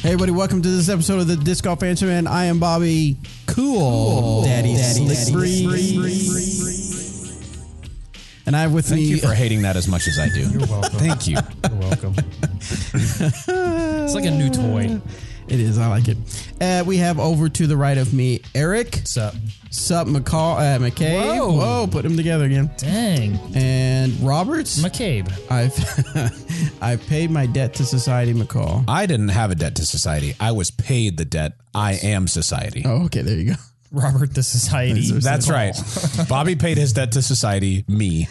Hey everybody, welcome to this episode of the Disc Golf Answer Man. I am Bobby Cool Daddy and I have with me... Thank you for hating that as much as I do. You're welcome. Thank you. You're welcome. It's like a new toy. It is. I like it. We have over to the right of me, Eric. Sup? McCabe. Whoa, put them together again. Dang. And Roberts. McCabe. I've paid my debt to society, McCall. I didn't have a debt to society. I was paid the debt. I am society. Oh, okay. There you go. Robert the Society. That's right. Bobby paid his debt to society. Me.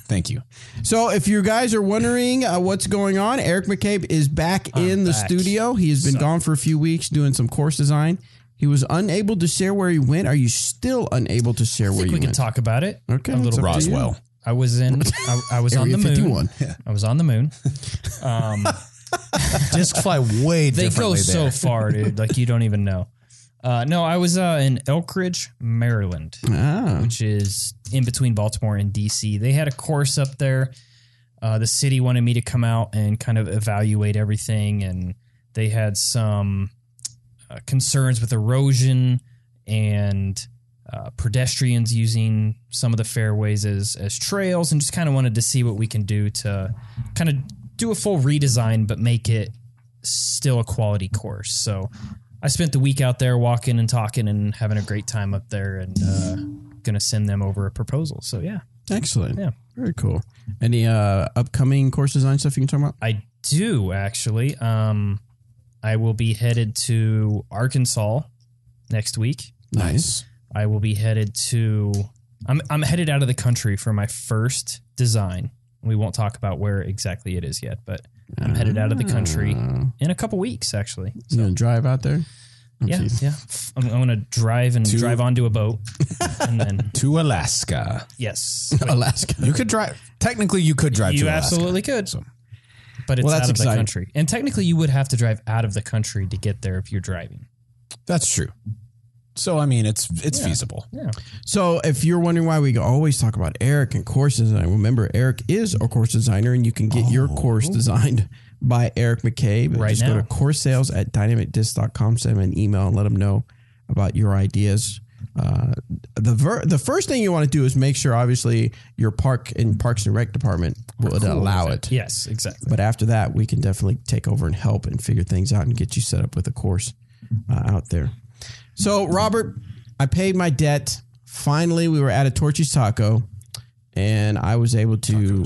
Thank you. So if you guys are wondering what's going on, Eric McCabe is back in the studio. He has been gone for a few weeks doing some course design. He was unable to share where he went. Are you still unable to share where you went? We can talk about it. Okay. A little Roswell. I was on the moon. 51. Yeah. I was on the moon. Discs fly way They differently go so there. far, dude. Like you don't even know. No, I was in Elk Ridge, Maryland, which is in between Baltimore and D.C. They had a course up there. The city wanted me to come out and kind of evaluate everything, and they had some concerns with erosion and pedestrians using some of the fairways as trails, and just kind of wanted to see what we can do to kind of do a full redesign, but make it still a quality course. So I spent the week out there walking and talking and having a great time up there, and going to send them over a proposal. So, yeah. Excellent. Yeah. Very cool. Any upcoming course design stuff you can talk about? I do, actually. I will be headed to Arkansas next week. Nice. I will be headed to... I'm headed out of the country for my first design. We won't talk about where exactly it is yet, but I'm headed out of the country in a couple weeks, actually. So, you going to drive out there? Yeah. I'm going to drive onto a boat and then to Alaska. Yes, Alaska. You could drive. Technically, you could drive to Alaska. You absolutely could. So. But it's that's out of exciting. the country. And technically, you would have to drive out of the country to get there if you're driving. That's true. So, I mean, it's feasible. Yeah. So if you're wondering why we always talk about Eric and course design, remember, Eric is a course designer, and you can get your course designed by Eric McCabe. Right Just now. go to coursesales@dynamicdisc.com, send him an email, and let him know about your ideas. The first thing you want to do is make sure, obviously, your Parks and Rec department would allow it. Yes, exactly. But after that, we can definitely take over and help and figure things out and get you set up with a course out there. So, Robert, I paid my debt. Finally, we were at a Torchy's Taco, and I was able to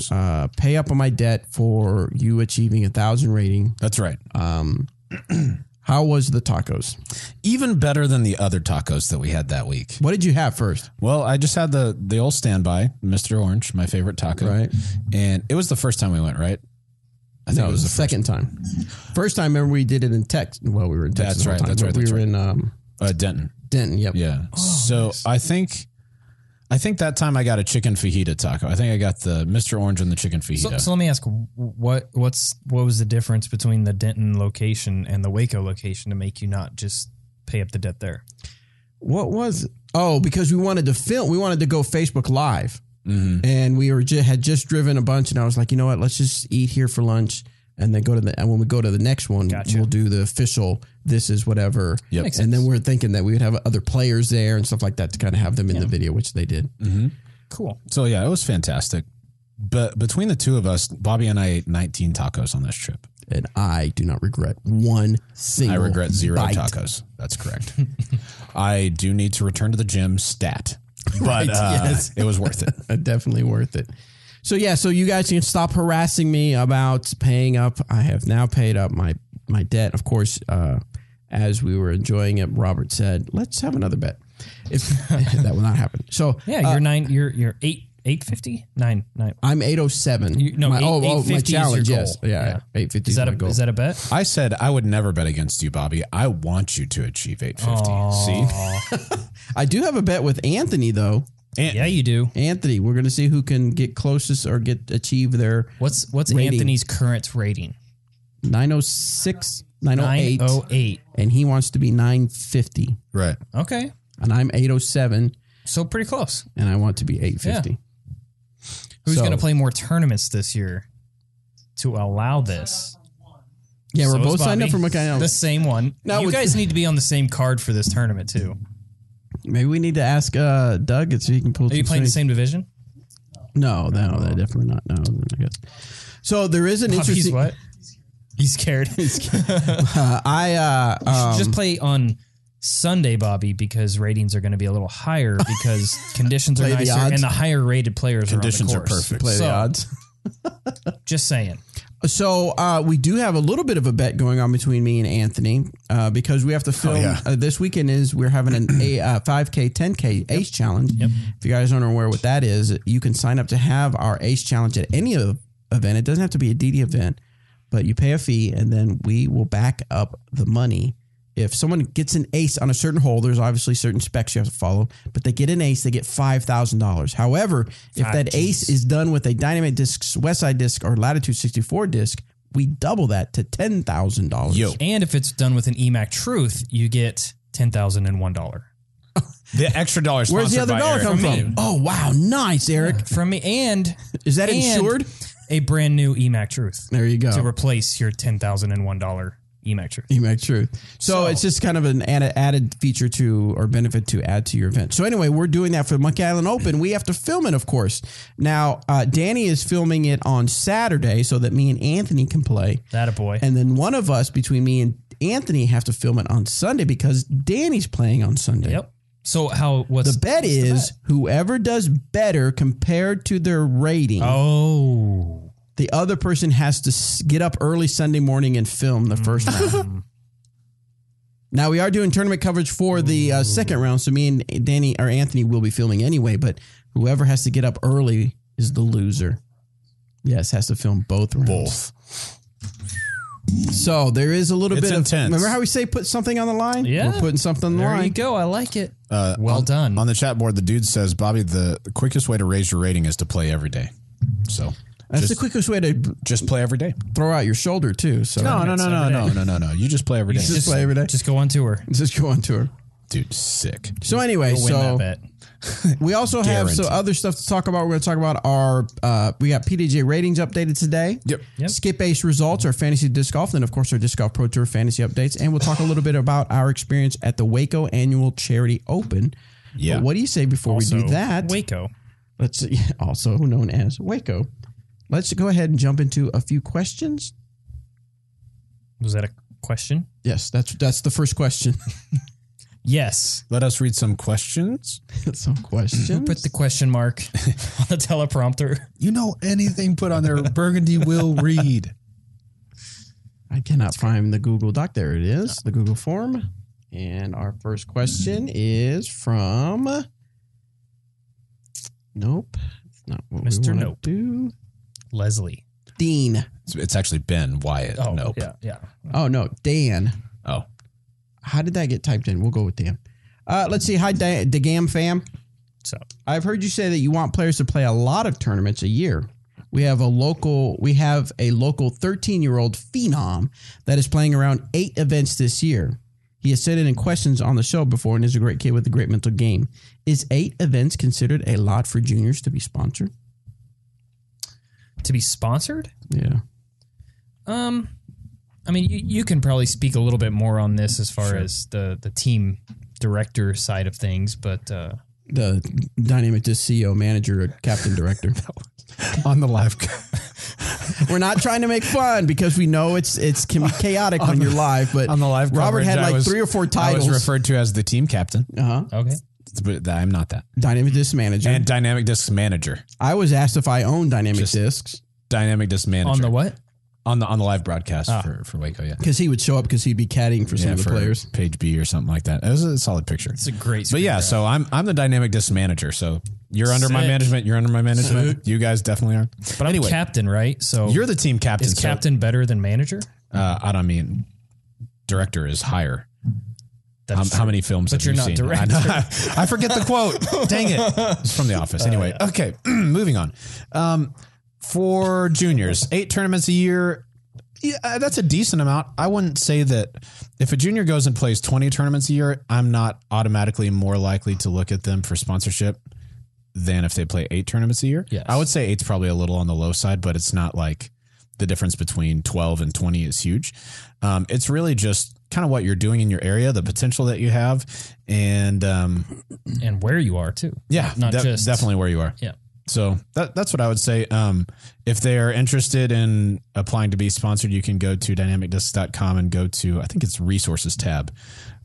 pay up on my debt for you achieving 1,000 rating. That's right. How was the tacos? Even better than the other tacos that we had that week. What did you have first? Well, I just had the old standby, Mr. Orange, my favorite taco. Right. And it was the first time we went, right? I think it was the second time. First time, remember, we did it in Texas. Well, we were in Texas. That's right. That's right. We were in Denton. Denton, yep. Yeah. So I think that time I got a chicken fajita taco. I think I got the Mr. Orange and the chicken fajita. So let me ask, what was the difference between the Denton location and the Waco location to make you not just pay up the debt there? What was it? Oh, because we wanted to film. We wanted to go Facebook Live. Mm-hmm. And we had just driven a bunch, and I was like, you know what? Let's just eat here for lunch, and then and when we go to the next one, we'll do the official. This is whatever. Yep. And then we're thinking that we would have other players there and stuff like that to kind of have them in the video, which they did. Mm-hmm. Cool. So yeah, it was fantastic. But between the two of us, Bobby and I ate 19 tacos on this trip. And I do not regret one single. I regret 0 bite. tacos. That's correct. I do need to return to the gym stat. But yes. It was worth it. Definitely worth it. So you guys can stop harassing me about paying up. I have now paid up my debt. Of course, as we were enjoying it, Robert said, "Let's have another bet." If that will not happen. So yeah, you're 850? 9. I'm 807. My my challenge. Is your yes, goal. yeah. 850 Is that my goal. Is that a bet? I said I would never bet against you, Bobby. I want you to achieve 850. See? I do have a bet with Anthony though. Yeah, you do. Anthony, we're going to see who can get closest or achieve their What's rating. Anthony's current rating? 906, 908. 908. And he wants to be 950. Right. Okay. And I'm 807. So pretty close. And I want to be 850. Yeah. Who's going to play more tournaments this year to allow this? Yeah, we're So both is signed up Bobby. for Michaela. The same one. Now You with- guys need to be on the same card for this tournament too. Maybe we need to ask Doug and see if he can pull. Are you playing the same division? No, they're definitely not. No, I guess. So there is an Bobby's interesting. what? He's scared. Just Play on Sunday, Bobby, because ratings are going to be a little higher because conditions are Play the nicer odds. and the higher rated players Conditions are are on the course. perfect. play So, the odds. Just saying. So we do have a little bit of a bet going on between me and Anthony because we have to film this weekend. We're having a 5K, 10K Ace Challenge. Yep. If you guys aren't aware what that is, you can sign up to have our Ace Challenge at any event. It doesn't have to be a DD event, but you pay a fee and then we will back up the money. If someone gets an ace on a certain hole, there's obviously certain specs you have to follow, but they get an ace, they get $5,000. However, if that ace is done with a Dynamic Discs, Westside Disc, or Latitude 64 disc, we double that to $10,000. Yo. And if it's done with an EMAC Truth, you get $10,001. The extra dollar sponsored Where's the other by dollar Eric. come From me. from? Oh, wow. Nice, Eric. From me, and Is that and insured? a brand new EMAC Truth There you go. to replace your $10,001 EMAC Truth. You make true. So it's just kind of an added feature to or benefit to add to your event. So anyway, we're doing that for the Monkey Island Open. We have to film it, of course. Now, Danny is filming it on Saturday so that me and Anthony can play. That a boy. And then one of us, between me and Anthony, have to film it on Sunday because Danny's playing on Sunday. Yep. So what's The bet is whoever does better compared to their rating. Oh. The other person has to get up early Sunday morning and film the first round. Now, we are doing tournament coverage for the second round, so me and Danny or Anthony will be filming anyway, but whoever has to get up early is the loser. Yes, has to film both rounds. So there is a little bit intense. of... Remember how we say put something on the line? Yeah. We're putting something on the There line. you go. I like it. Well done. On the chat board, the dude says, Bobby, the quickest way to raise your rating is to play every day. So That's the quickest way to just play every day. throw out your shoulder, too. So No. You just play every day. Just play every day. Just go on tour. Just go on tour. Dude, sick. So anyway, You'll win that bet. we also have some Guaranteed. other stuff to talk about. We're going to talk about our, we got PDJ ratings updated today. Yep. Skip Ace results, our fantasy disc golf, and of course our disc golf pro tour fantasy updates. And we'll talk a little bit about our experience at the Waco Annual Charity Open. Yeah. But what do you say before we do Also, that? Waco. Let's also known as Waco. Let's go ahead and jump into a few questions. Was that a question? Yes, that's the first question. Yes. Let us read some questions. Some questions. Put the question mark on the teleprompter. You know anything put on there, Burgundy will read. I cannot find the Google Doc. There it is, the Google form. And our first question is from... Nope. It's not what Mr. we want Nope. to do. Leslie. Dean. It's actually Ben Wyatt. Oh, Nope. yeah. Oh, no. Dan. Oh. How did that get typed in? We'll go with Dan. Let's see. Hi, DeGam fam. So I've heard you say that you want players to play a lot of tournaments a year. We have a local 13-year-old phenom that is playing around 8 events this year. He has sent in questions on the show before and is a great kid with a great mental game. Is 8 events considered a lot for juniors to be sponsored? to be sponsored? Yeah. I mean, you can probably speak a little bit more on this as far as the team director side of things, but The Dynamic Disc CEO, manager, or captain director. On the live. We're not trying to make fun because we know it can be chaotic when you're live. But On the live Robert coverage, had I like was- 3 or 4 titles. I was referred to as the team captain. okay. But I'm not that. Dynamic Disc manager. And Dynamic Disc manager. I was asked if I own Dynamic Just- Discs Dynamic Disc manager. On the what? On the live broadcast for Waco, yeah. because he would show up because he'd be caddying for some of the for players. Page B or something like that. It was a solid picture. It's a great. But yeah, so I'm the Dynamic Disc manager. So you're under my Sick. management. You're under my management. You guys definitely are. but I'm captain, right? So You're the team captain. is captain better than manager? I don't mean director is higher. That's How many films But have you're you not seen? director. I know. I forget the quote. Dang it. It's from The Office. Anyway, okay, moving on. For juniors, 8 tournaments a year. Yeah, that's a decent amount. I wouldn't say that if a junior goes and plays 20 tournaments a year, I'm not automatically more likely to look at them for sponsorship than if they play 8 tournaments a year. Yes. I would say 8's probably a little on the low side, but it's not like the difference between 12 and 20 is huge. It's really just kind of what you're doing in your area, the potential that you have, and where you are too. Yeah, not just definitely where you are. Yeah. So that's what I would say. If they're interested in applying to be sponsored, you can go to dynamicdiscs.com and go to, I think it's resources tab.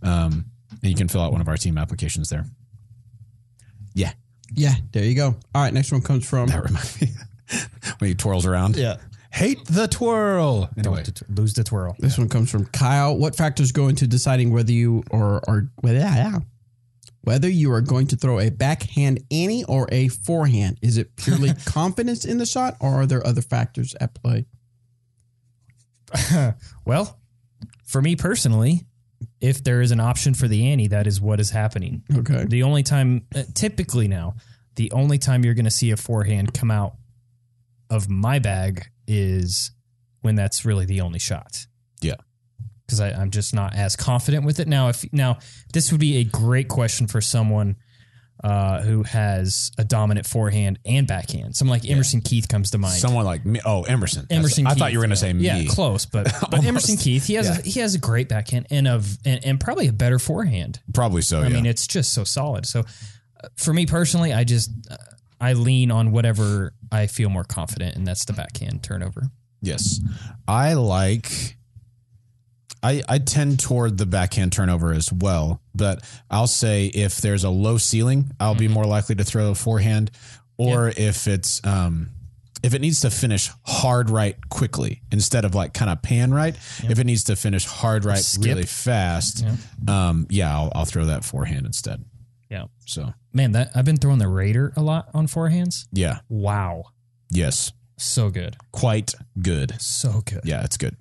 And you can fill out one of our team applications there. Yeah. Yeah, there you go. All right, next one comes from... That reminds me when he twirls around. Yeah. Hate the twirl. Anyway. Lose the twirl. This one comes from Kyle. What factors go into deciding whether you whether you are going to throw a backhand ante or a forehand? Is it purely confidence in the shot, or are there other factors at play? Well, for me personally, if there is an option for the ante, that is what is happening. Okay. The only time, typically now, the only time you're going to see a forehand come out of my bag is when that's really the only shot. Yeah. Because I'm just not as confident with it. Now, this would be a great question for someone who has a dominant forehand and backhand. Someone like Emerson Keith comes to mind. Someone like me. Oh, Emerson. Keith, I thought you were going to say me. Yeah, close, but Emerson Keith, he has a great backhand and probably a better forehand. Probably so. I mean, it's just so solid. So, for me personally, I lean on whatever I feel more confident, and that's the backhand turnover. Yes, I tend toward the backhand turnover as well, but I'll say if there's a low ceiling, I'll be more likely to throw a forehand, or if it's if it needs to finish hard right quickly instead of like kind of pan right. If it needs to finish hard right really fast, I'll throw that forehand instead. Yeah. So man, I've been throwing the Raider a lot on forehands. Yeah. Wow. Yes. So good. Quite good. So good. Yeah, it's good.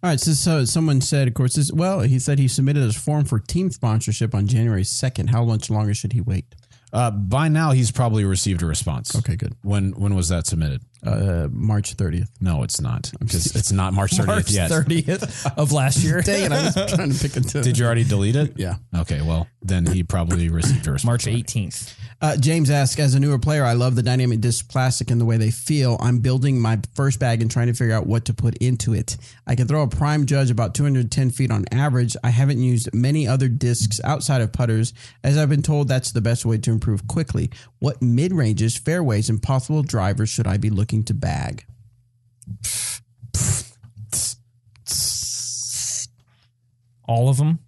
All right, so someone said, of course, he said he submitted his form for team sponsorship on January 2nd. How much longer should he wait? By now, he's probably received a response. Okay, good. When was that submitted? March 30th. No, it's not. Because it's not March 30th yet. March 30th of last year. Dang it, I was trying to pick a Did you already delete it? Yeah. Okay, well, then he probably received a response. March 18th. James asks, as a newer player, I love the dynamic disc plastic and the way they feel. I'm building my first bag and trying to figure out what to put into it. I can throw a prime judge about 210 feet on average. I haven't used many other discs outside of putters, as I've been told that's the best way to improve quickly. What mid-ranges, fairways, and possible drivers should I be looking to bag? All of them.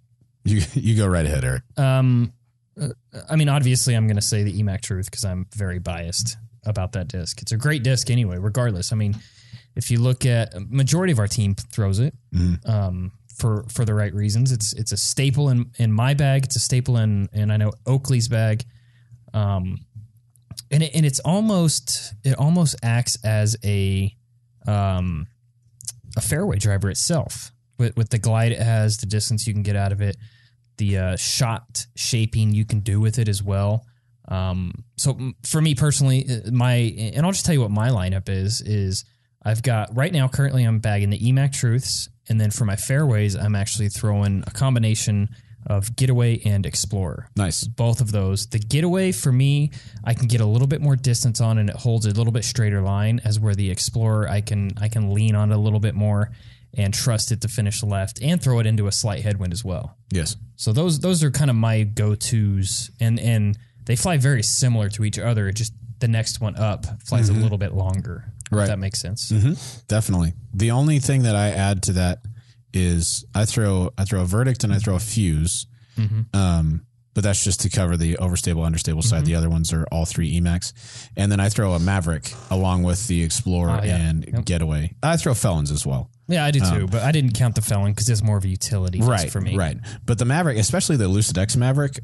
You go right ahead, Eric. I mean, obviously, I'm going to say the EMAC Truth because I'm very biased about that disc. It's a great disc anyway, regardless. I mean, if you look at majority of our team throws it for the right reasons. It's a staple in my bag. It's a staple in I know Oakley's bag. And it almost acts as a fairway driver itself with the glide it has, the distance you can get out of it, the shot shaping you can do with it as well. So for me personally, and I'll just tell you what my lineup is I've got right now currently I'm bagging the EMAC Truths, and then for my fairways I'm actually throwing a combination of Getaway and Explorer. Nice. Both of those. The Getaway, for me, I can get a little bit more distance on and it holds a little bit straighter line, as where the Explorer, I can lean on it a little bit more and trust it to finish left and throw it into a slight headwind as well. Yes. So those are kind of my go-tos, and they fly very similar to each other. Just the next one up flies a little bit longer. Right. If that makes sense. Mm-hmm. Definitely. The only thing that I add to that is I throw a Verdict and I throw a Fuse. But that's just to cover the overstable, understable side. The other ones are all three EMACs. And then I throw a Maverick along with the Explorer and Getaway. I throw Felons as well. Yeah, I do too, but I didn't count the Felon because it's more of a utility for me. Right. But the Maverick, especially the Lucid X Maverick,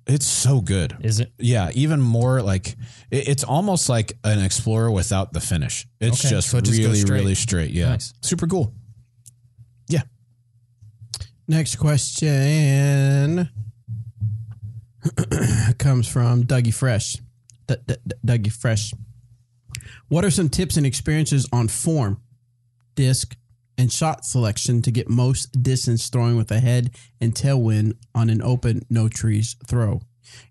it's so good. Is it? Yeah, even more like it's almost like an Explorer without the finish. It's just really straight. Yeah. Nice. Super cool. Yeah. Next question comes from Dougie Fresh. Dougie Fresh. What are some tips and experiences on form, disc, and shot selection to get most distance throwing with a head and tailwind on an open, no trees throw?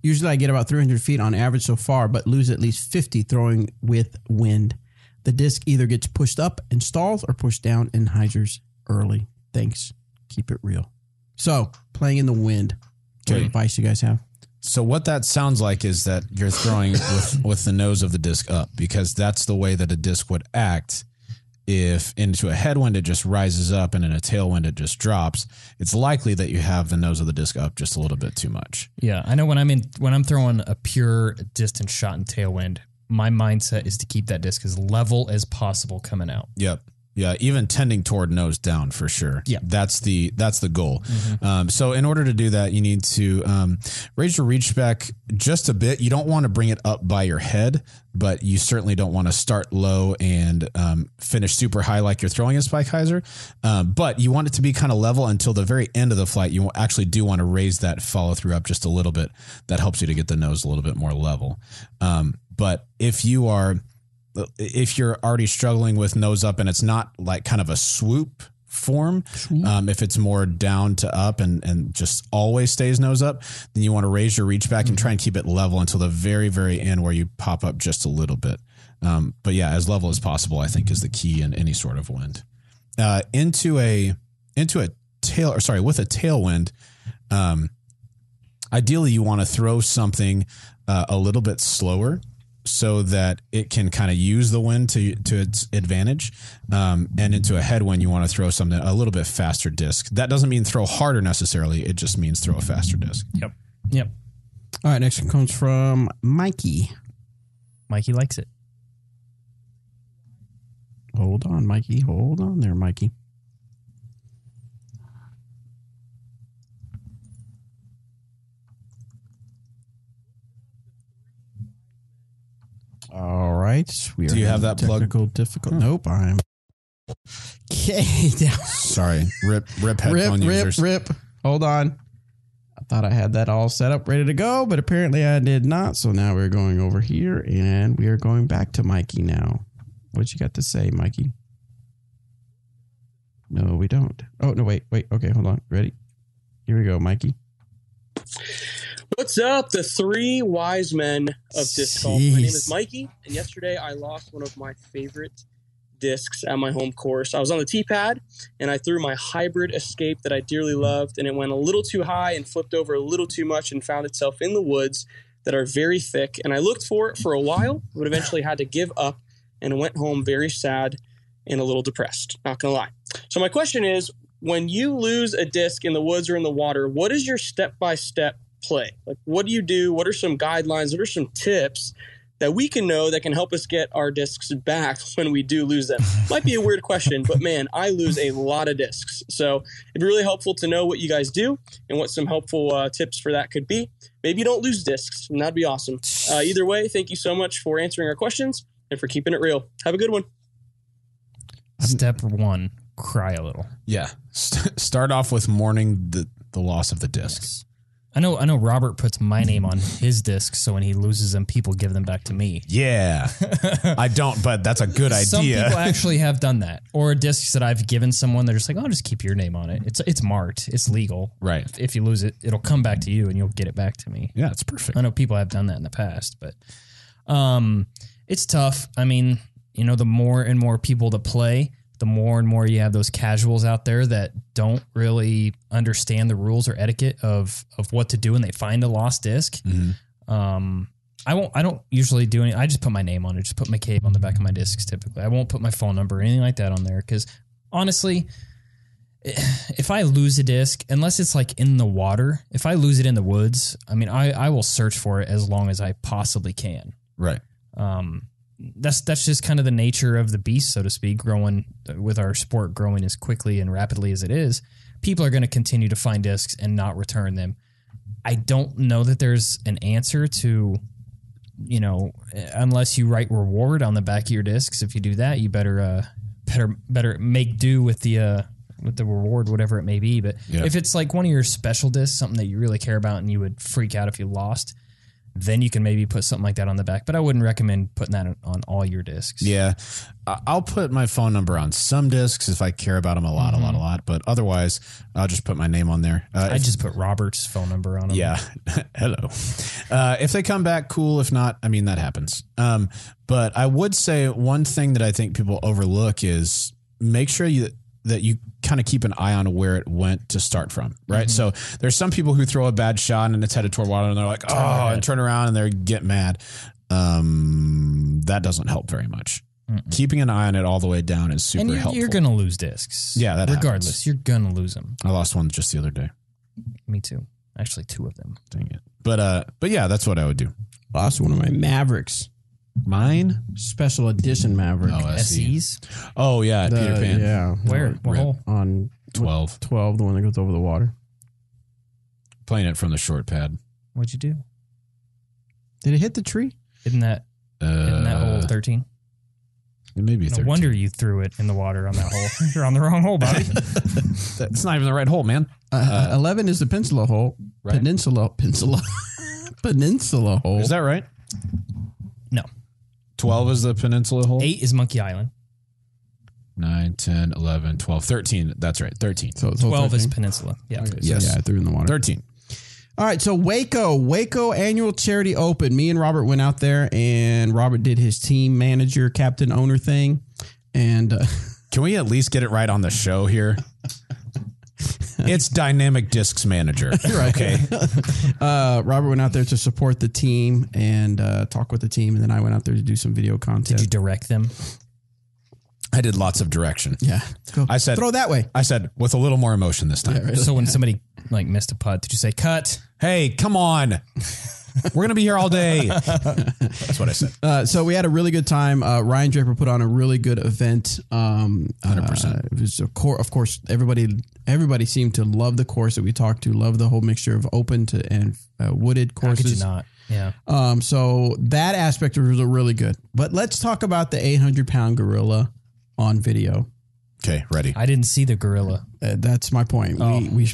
Usually I get about 300 feet on average so far, but lose at least 50 throwing with wind. the disc either gets pushed up and stalls or pushed down and hyzers early. Thanks. Keep it real. So, playing in the wind. What advice you guys have? So what that sounds like is that you're throwing with the nose of the disc up, because that's the way that a disc would act. If into a headwind it just rises up and in a tailwind it just drops, it's likely that you have the nose of the disc up just a little bit too much. Yeah, I know when I'm throwing a pure distance shot in tailwind, my mindset is to keep that disc as level as possible coming out. Yep. Yeah, even tending toward nose down for sure. Yeah, that's the goal. So in order to do that, you need to raise your reach back just a bit. You don't want to bring it up by your head, but you certainly don't want to start low and finish super high like you're throwing a spike hyzer. But you want it to be kind of level until the very end of the flight. You actually do want to raise that follow through up just a little bit. That helps you to get the nose a little bit more level. But if you're already struggling with nose up and it's not like kind of a swoop form, if it's more down to up and just always stays nose up, then you want to raise your reach back and try and keep it level until the very, very end where you pop up just a little bit. But yeah, as level as possible, I think is the key in any sort of wind. With a tailwind, ideally you want to throw something a little bit slower, so that it can kind of use the wind to its advantage. And into a headwind, you want to throw something a little bit faster disc. That doesn't mean throw harder necessarily. It just means throw a faster disc. Yep. All right, next one comes from Mikey. Mikey likes it. Hold on, Mikey. Hold on there, Mikey. All right. Do you have that technical difficult? Nope. I'm okay. Sorry. Rip headphone users. Rip. Hold on. I thought I had that all set up, ready to go, but apparently I did not. So now we're going over here and we are going back to Mikey now. What you got to say, Mikey? No, we don't. Oh, no, wait. Okay, hold on. Ready? Here we go, Mikey. What's up, the three wise men of disc golf? My name is Mikey, and yesterday I lost one of my favorite discs at my home course. I was on the tee pad, and I threw my hybrid Escape that I dearly loved, and it went a little too high and flipped over a little too much and found itself in the woods that are very thick. And I looked for it for a while, but eventually had to give up and went home very sad and a little depressed, not going to lie. So my question is, when you lose a disc in the woods or in the water, what is your step-by-step play? Like, what do you do? What are some guidelines? What are some tips that we can know that can help us get our discs back when we do lose them? Might be a weird question, but man, I lose a lot of discs. So it'd be really helpful to know what you guys do and what some helpful tips for that could be. Maybe you don't lose discs, and that'd be awesome. Either way, thank you so much for answering our questions and for keeping it real. Have a good one. Step one, cry a little. Yeah. Start off with mourning the loss of the disc. Yes. I know Robert puts my name on his discs, so when he loses them, people give them back to me. Yeah. I don't, but that's a good idea. Some people actually have done that. Or discs that I've given someone, they're just like, oh, just keep your name on it. It's marked. It's legal. Right. If you lose it, it'll come back to you and you'll get it back to me. Yeah, it's perfect. I know people have done that in the past, but it's tough. I mean, the more and more people that play, the more and more you have those casuals out there that don't really understand the rules or etiquette of what to do when they find a lost disc. Mm-hmm. I don't usually do any. I just put my name on it. Just put my cave on the back of my discs. Typically, I won't put my phone number or anything like that on there because honestly, if I lose a disc, unless it's like in the water, if I lose it in the woods, I mean, I will search for it as long as I possibly can. Right. That's just kind of the nature of the beast, so to speak, growing with our sport growing as quickly and rapidly as it is. People are going to continue to find discs and not return them. I don't know that there's an answer to, unless you write reward on the back of your discs. If you do that, you better make do with the reward, whatever it may be. But if it's like one of your special discs, something that you really care about and you would freak out if you lost, then you can maybe put something like that on the back. But I wouldn't recommend putting that on all your discs. Yeah. I'll put my phone number on some discs if I care about them a lot. But otherwise, I'll just put my name on there. I just put Robert's phone number on them. Yeah. Hello. If they come back, cool. If not, I mean, that happens. But I would say one thing that I think people overlook is make sure that you kind of keep an eye on where it went to start from, right? So there's some people who throw a bad shot and it's headed toward water and they're like, and turn around and they get mad. That doesn't help very much. Keeping an eye on it all the way down is super helpful. And you're going to lose discs. Yeah, that regardless, happens. You're going to lose them. I lost one just the other day. Me too. Actually, 2 of them. Dang it. But yeah, that's what I would do. Lost one of my Mavericks. Mine? Special edition Maverick. Oh, SEs? Oh, yeah, Peter Pan. Yeah. Where? What hole? On 12. 12, the one that goes over the water. Playing it from the short pad. What'd you do? Did it hit the tree? Isn't that hole 13? It may be 13. No wonder you threw it in the water on that hole. You're on the wrong hole, Bobby. That's not even the right hole, man. 11 is the peninsula hole. Right. Peninsula hole. Is that right? No. 12 is the peninsula hole? 8 is Monkey Island. 9, 10, 11, 12, 13. That's right, 13. So 12 is Peninsula. Yeah. Okay, Yes. So yeah, I threw it in the water. 13. All right, so Waco Annual Charity Open. Me and Robert went out there, and Robert did his team manager, captain, owner thing. And Can we at least get it right on the show here? It's Dynamic Discs Manager. Right. Okay. Robert went out there to support the team and talk with the team, and then I went out there to do some video content. Did you direct them? I did lots of direction. Yeah. Go. I said, throw that way. I said, with a little more emotion this time. Yeah, right. So when somebody like missed a putt, did you say cut? Hey, come on. We're going to be here all day. That's what I said. So we had a really good time. Ryan Draper put on a really good event. 100%. It was of course, everybody seemed to love the course that we talked to, love the whole mixture of open and wooded courses. How could you not? Yeah. So that aspect was really good. But let's talk about the 800-pound gorilla on video. Okay, ready. I didn't see the gorilla. That's my point. We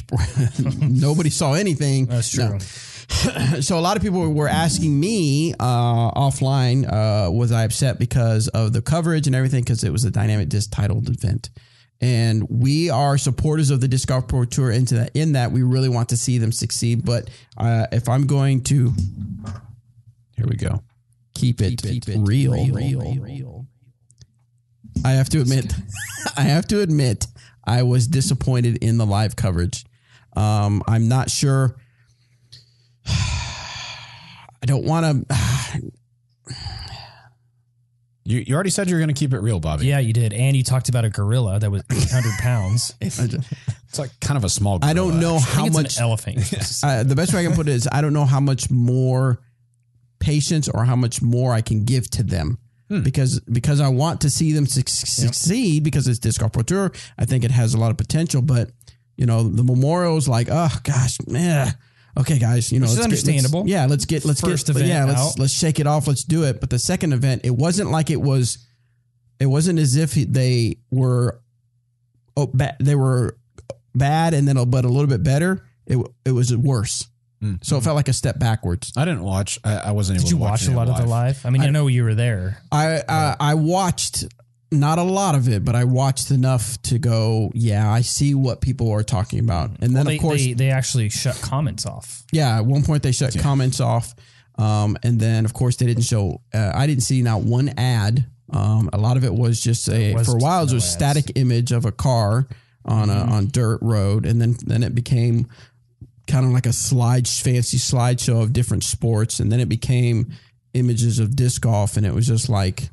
nobody saw anything. That's true. No. So a lot of people were asking me offline, was I upset because of the coverage and everything, because it was a dynamic disc titled event. And we are supporters of the Disc Golf Pro Tour in that we really want to see them succeed. But if I'm going to, Here we go. keep it real. I have to admit, I was disappointed in the live coverage. I'm not sure. I don't want to. You already said you were going to keep it real, Bobby. Yeah, you did. And you talked about a gorilla that was 800 pounds. It's like kind of a small gorilla. I don't know how It's much. an elephant. The best way I can put it is I don't know how much more patience or how much more I can give to them. Because I want to see them succeed because it's Disc Golf Pro Tour. I think it has a lot of potential, but the memorial's like, oh gosh, man. Okay, guys, Which is understandable. Let's get let's shake it off. Let's do it. But the second event, it wasn't like it wasn't as if they were bad and then but a little bit better. It was worse. So it felt like a step backwards. I didn't watch. I wasn't able to watch. Did you watch a lot of the live? I mean, I know you were there. I watched not a lot of it, but I watched enough to go, yeah, I see what people are talking about. And then, of course, they actually shut comments off. Yeah, at one point they shut comments off. And then, of course, they didn't show, I didn't see not one ad. A lot of it was just for a while, it was a static image of a car on dirt road. And then it became kind of like a fancy slideshow of different sports. And then it became images of disc golf. And it was just like,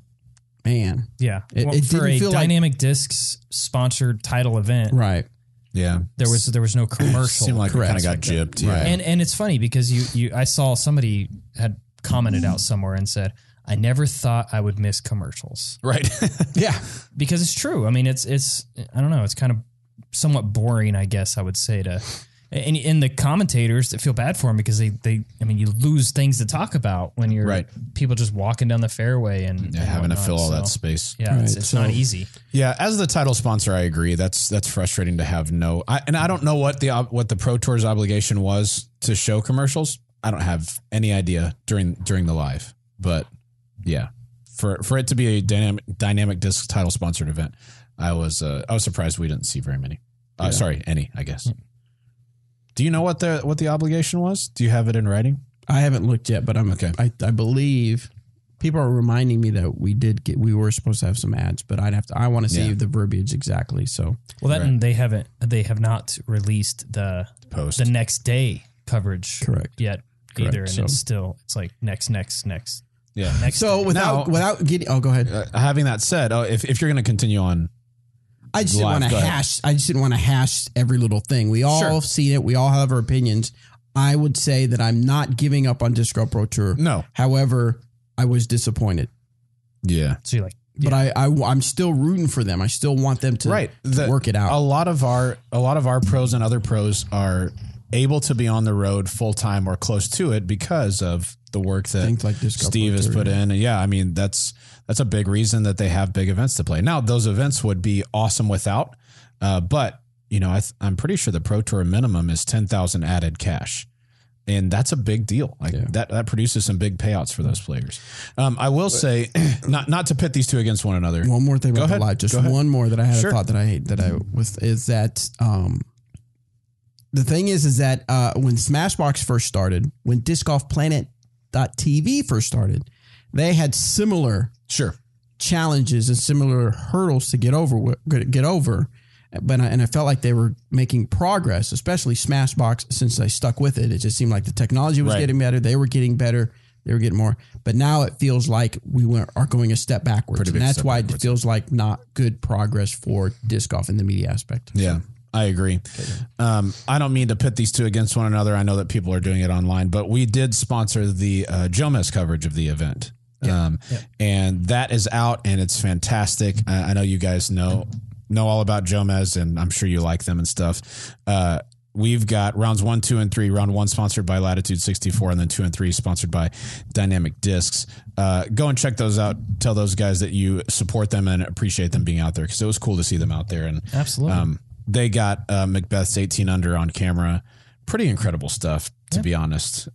man. Yeah. It for didn't a feel Dynamic Discs sponsored title event. Right. Yeah. There was no commercial. Seemed like it kind of got gypped. Yeah. Right. And it's funny because I saw somebody had commented out somewhere and said, I never thought I would miss commercials. Right. Yeah. Because it's true. I mean, it's I don't know, it's kind of somewhat boring, I guess I would say and the commentators that feel bad for them because I mean, you lose things to talk about when you're people just walking down the fairway and having whatnot, to fill all that space. Yeah, Right. it's not easy. Yeah, as the title sponsor, I agree. That's frustrating to have and I don't know what the Pro Tour's obligation was to show commercials. I don't have any idea during the live, but yeah, for it to be a dynamic disc title sponsored event, I was surprised we didn't see very many. Sorry, any, I guess. Do you know what the obligation was? Do you have it in writing? I haven't looked yet, but I'm okay. I believe people are reminding me that we were supposed to have some ads, but I want to see the verbiage exactly. So and they have not released the next day coverage yet either, and it's like next. Yeah. Next. So without getting, go ahead. Having that said, if you're going to continue on. I just didn't want to hash every little thing. We all see it. We all have our opinions. I would say that I'm not giving up on Disc Golf Pro Tour. No. However, I was disappointed. Yeah. So you're like, but I'm still rooting for them. I still want them to work it out. A lot of our pros and other pros are able to be on the road full time or close to it because of the work that like Steve has put in. And yeah, I mean that's a big reason that they have big events to play. Now those events would be awesome without, but you know I'm pretty sure the Pro Tour minimum is 10,000 added cash. And that's a big deal. Like that produces some big payouts for those players. I will say, not to pit these two against one another. One more thing about the live, just one more that I had a thought is that the thing is that when Smashbox first started, when Disc Golf Planet.tv first started, they had similar challenges and similar hurdles to get over. But I felt like they were making progress, especially Smashbox, since I stuck with it. It just seemed like the technology was getting better. They were getting better. They were getting more. But now it feels like are going a step backwards. And that's why it feels like not good progress for disc golf in the media aspect. Yeah, I agree. I don't mean to pit these two against one another. I know that people are doing it online. But we did sponsor the Jomez coverage of the event. And that is out, and it's fantastic. I know you guys know all about Jomez, and I'm sure you like them and stuff. We've got rounds 1, 2, and 3. Round 1 sponsored by Latitude 64, and then 2 and 3 sponsored by Dynamic Discs. Go and check those out. Tell those guys that you support them and appreciate them being out there, because it was cool to see them out there. And absolutely, they got Macbeth's 18 under on camera. Pretty incredible stuff, to be honest.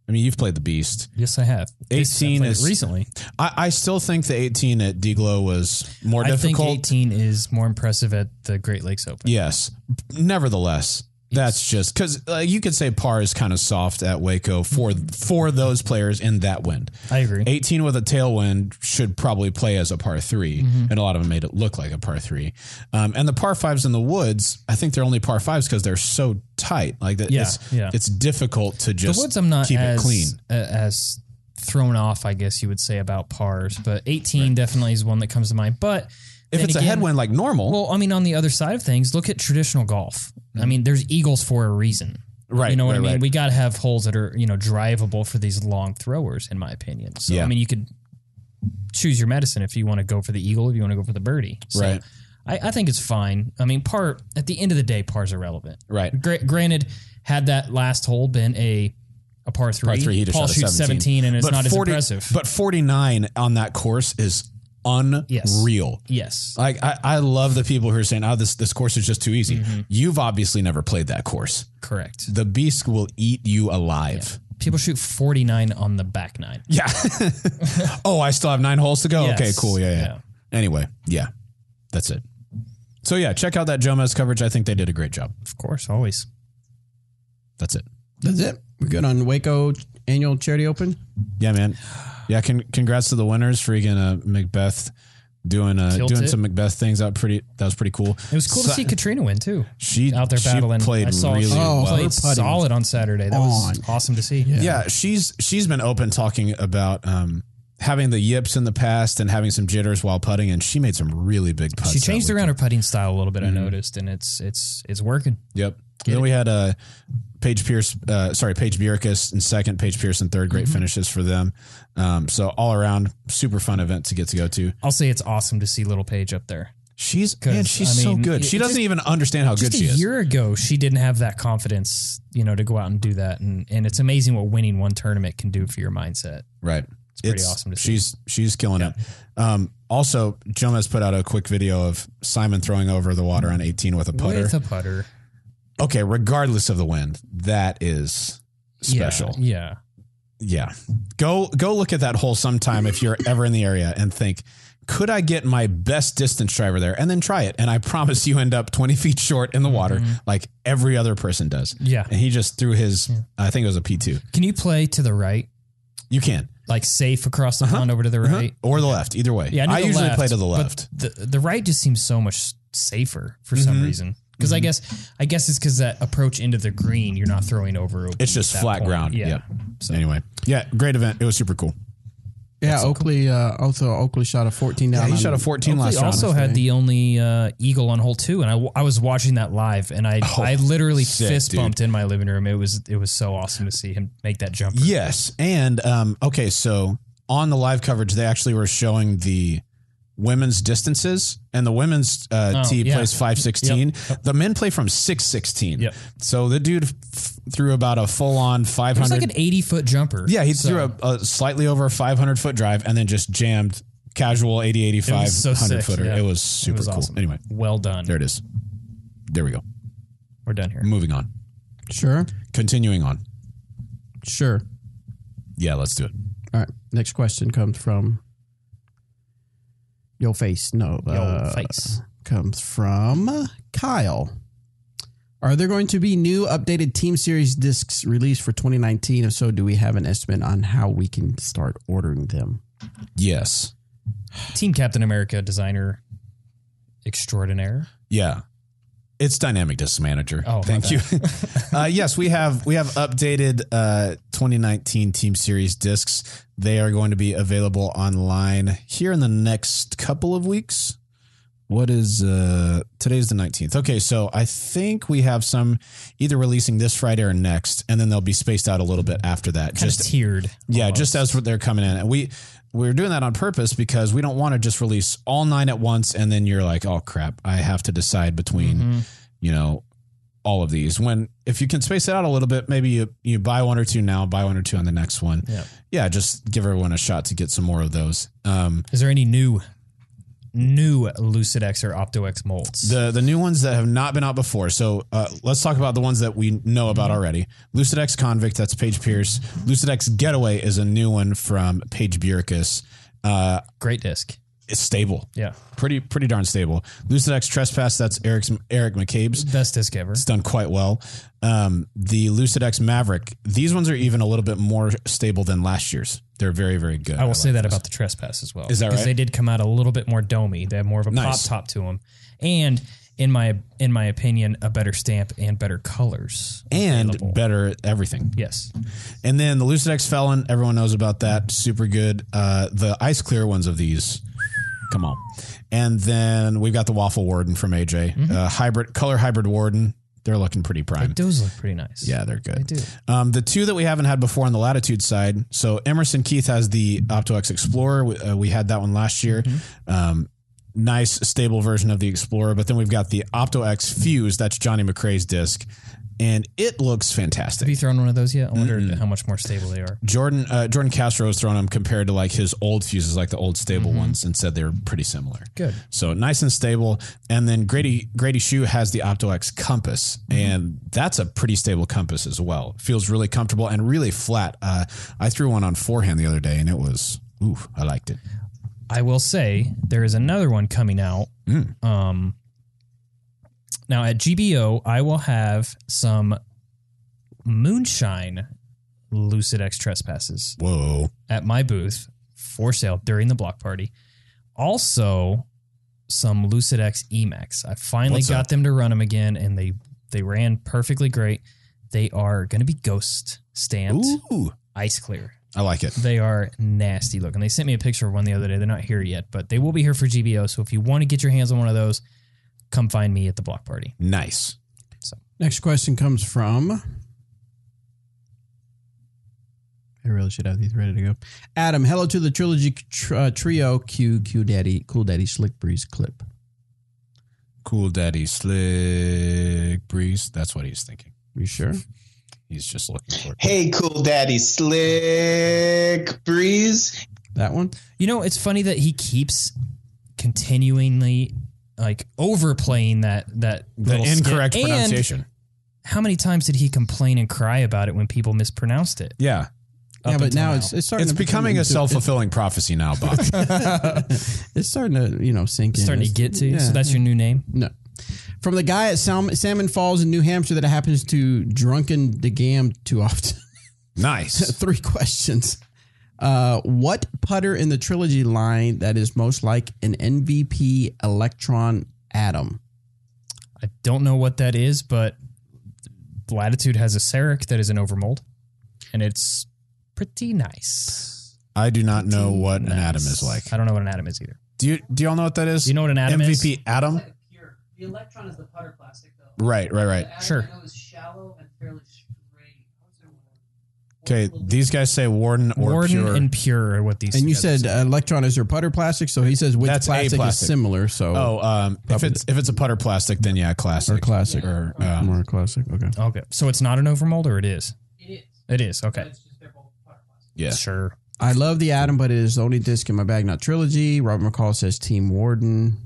I mean, you've played the Beast. Yes, I have. 18 is recently. I still think the 18 at D-Glow was more difficult. I think 18 is more impressive at the Great Lakes Open. Yes. Nevertheless, that's just because you could say par is kind of soft at Waco for those players in that wind. I agree. 18 with a tailwind should probably play as a par 3, and a lot of them made it look like a par 3. And the par 5s in the woods, I think they're only par 5s because they're so tight. Like that, it's difficult to just the woods. I'm not keep it clean. As thrown off, I guess you would say, about pars, but 18 definitely is one that comes to mind. But if it's a headwind like normal, well, I mean, on the other side of things, look at traditional golf. I mean, there's eagles for a reason. Right. You know what I mean? Right. We got to have holes that are, drivable for these long throwers, in my opinion. So, I mean, you could choose your medicine if you want to go for the eagle, if you want to go for the birdie. So right. I think it's fine. I mean, at the end of the day, par's irrelevant. Right. Granted, had that last hole been a par 3, Paul shoots 17 and it's not as impressive. But 49 on that course is unreal. Yes. Like I love the people who are saying, this course is just too easy. Mm-hmm. You've obviously never played that course. Correct. The Beast will eat you alive. Yeah. People shoot 49 on the back 9. Yeah. Oh, I still have 9 holes to go? Yes. Okay, cool. Yeah. Anyway, that's it. So check out that Jomez coverage. I think they did a great job. Of course, always. That's it. We're good on Waco Annual Charity Open? Yeah, man. Yeah, congrats to the winners. Freaking Macbeth doing some Macbeth things. That was pretty cool. It was cool to see Katrina win too. She out there battling. Played really well. Played solid on Saturday. That was awesome to see. Yeah, she's been open talking about having the yips in the past and having some jitters while putting, and she made some really big putts. She changed around her putting style a little bit. I noticed, and it's working. Yep. Then we had Paige Bjerkes in second, Paige Pierce in third. Great finishes for them. So all around, super fun event to get to go to. I'll say it's awesome to see little Paige up there. She's so good. She doesn't even understand how good she is. A year ago, she didn't have that confidence, to go out and do that. And it's amazing what winning one tournament can do for your mindset. Right. It's pretty awesome to see. She's killing it. Also, Jomez put out a quick video of Simon throwing over the water on 18 with a putter. With a putter. Okay, regardless of the wind, that is special. Yeah. Yeah. Go look at that hole sometime if you're ever in the area and think, could I get my best distance driver there? And then try it. And I promise you end up 20 feet short in the water like every other person does. Yeah. And he just threw his, I think it was a P2. Can you play to the right? You can. Like safe across the pond over to the right? Or the left, either way. Yeah, I usually left, play to the left. The right just seems so much safer for some reason. Because I guess it's because that approach into the green, you're not throwing over. It's just flat point. ground. Yeah. So Anyway, yeah, great event. It was super cool. Yeah, Oakley Oakley shot a 14 down. Yeah, he shot a 14 last round. also had the only eagle on hole 2, and I was watching that live, and I literally fist bumped in my living room. It was so awesome to see him make that jump. Yes, and okay, so on the live coverage, they actually were showing the women's distances, and the women's tee plays 5.16. Yep. The men play from 6.16. Yep. So the dude threw about a full-on 500. It was like an 80-foot jumper. Yeah, he threw a slightly over 500-foot drive and then just jammed casual 80, 85, 100-footer. Yeah. It was super cool. Awesome. Anyway. Well done. There it is. There we go. We're done here. Moving on. Sure. Continuing on. Sure. Yeah, let's do it. All right. Next question comes from Yo Face. No. Yo Face. Comes from Kyle. Are there going to be new updated Team Series discs released for 2019? If so, do we have an estimate on how we can start ordering them? Yes. Team Captain America designer extraordinaire. Yeah. It's Dynamic Disc Manager. Oh, thank you. Yes, we have updated 2019 Team Series discs. They are going to be available online here in the next couple of weeks. What is today's the 19th? Okay, so I think we have some either releasing this Friday or next, and then they'll be spaced out a little bit after that. Kind of tiered. Yeah, almost. just as they're coming in. And we're doing that on purpose because we don't want to just release all 9 at once and then you're like, oh crap, I have to decide between, all of these. When if you can space it out a little bit, maybe you buy 1 or 2 now, buy 1 or 2 on the next one. Yeah, just give everyone a shot to get some more of those. Is there any new Lucid X or Opto X molds? The new ones that have not been out before. So let's talk about the ones that we know about already. Lucid X Convict, that's Paige Pierce. Lucid X Getaway is a new one from Paige Bierkus. Great disc. It's stable. Yeah. Pretty darn stable. Lucid X Trespass, that's Eric McCabe's. Best disc ever. It's done quite well. The Lucid X Maverick, these ones are even a little bit more stable than last year's. They're very, very good. I will say that about the Trespass as well. Is that right? Because they did come out a little bit more domey. They have more of a pop top to them. And in my opinion, a better stamp and better colors. And available. better everything. Yes. And then the Lucid X Felon, everyone knows about that. Super good. The ice clear ones of these, come on. And then we've got the Waffle Warden from AJ. Color hybrid Warden. They're looking pretty prime. Those look pretty nice. Yeah, they're good. They do. The 2 that we haven't had before on the Latitude side. So Emerson Keith has the Opto X Explorer. We had that one last year. Nice, stable version of the Explorer. But then we've got the Opto X Fuse. That's Johnny McRae's disc. And it looks fantastic. Have you thrown one of those yet? I wonder how much more stable they are. Jordan Castro has thrown them compared to like his old fuses, like the old stable ones, and said they were pretty similar. Good. So nice and stable. And then Grady Shue has the Opto X Compass, and that's a pretty stable compass as well. Feels really comfortable and really flat. I threw one on forehand the other day, and it was, I liked it. I will say there is another one coming out. Now at GBO, I will have some Moonshine Lucid X Trespasses. Whoa. At my booth for sale during the block party. Also, some Lucid X Emax. I finally got them to run them again, and they ran perfectly great. They are going to be ghost stamped, ice clear. I like it. They are nasty looking. They sent me a picture of one the other day. They're not here yet, but they will be here for GBO. So if you want to get your hands on one of those, come find me at the block party. Nice. So next question comes from. I really should have these ready to go. Adam, hello to the Trilogy Trio Cool Daddy Slick Breeze clip. Cool Daddy Slick Breeze. That's what he's thinking. You sure? He's just looking for it. Hey, Cool Daddy Slick Breeze. That one? You know, it's funny that he keeps continually like overplaying that the incorrect pronunciation. how many times did he complain and cry about it when people mispronounced it? Yeah. Yeah, but now it's starting. It's becoming a self-fulfilling prophecy now, Bob. It's starting to sink in. Starting to get to you. So that's your new name? No. From the guy at Salmon Falls in New Hampshire that happens to drunken the gam too often. Nice. 3 questions. What putter in the trilogy line that is most like an MVP electron atom? I don't know what that is, but Latitude has a Ceric that is an overmold, and it's pretty nice. I do not know what an atom is like. I don't know what an atom is either. Do y'all know what that is? Do you know what an atom is? MVP atom? It's like a pure. The electron is the putter plastic, though. Right. The atom Sure. I know is shallow and fairly straight. Okay, these guys say Warden or Warden Pure. and Pure are what these. And you guys said say. electron is your putter plastic, so he says which That's a plastic is plastic. similar. So if it's a putter plastic, then yeah, classic. or classic Or, more classic. Okay. Okay, so it's not an overmold, or it is? It is. It is. Okay, It's just they're both putter plastic. yeah. sure. I love the atom, but it is the only disc in my bag, not trilogy. Robert McCall says Team Warden.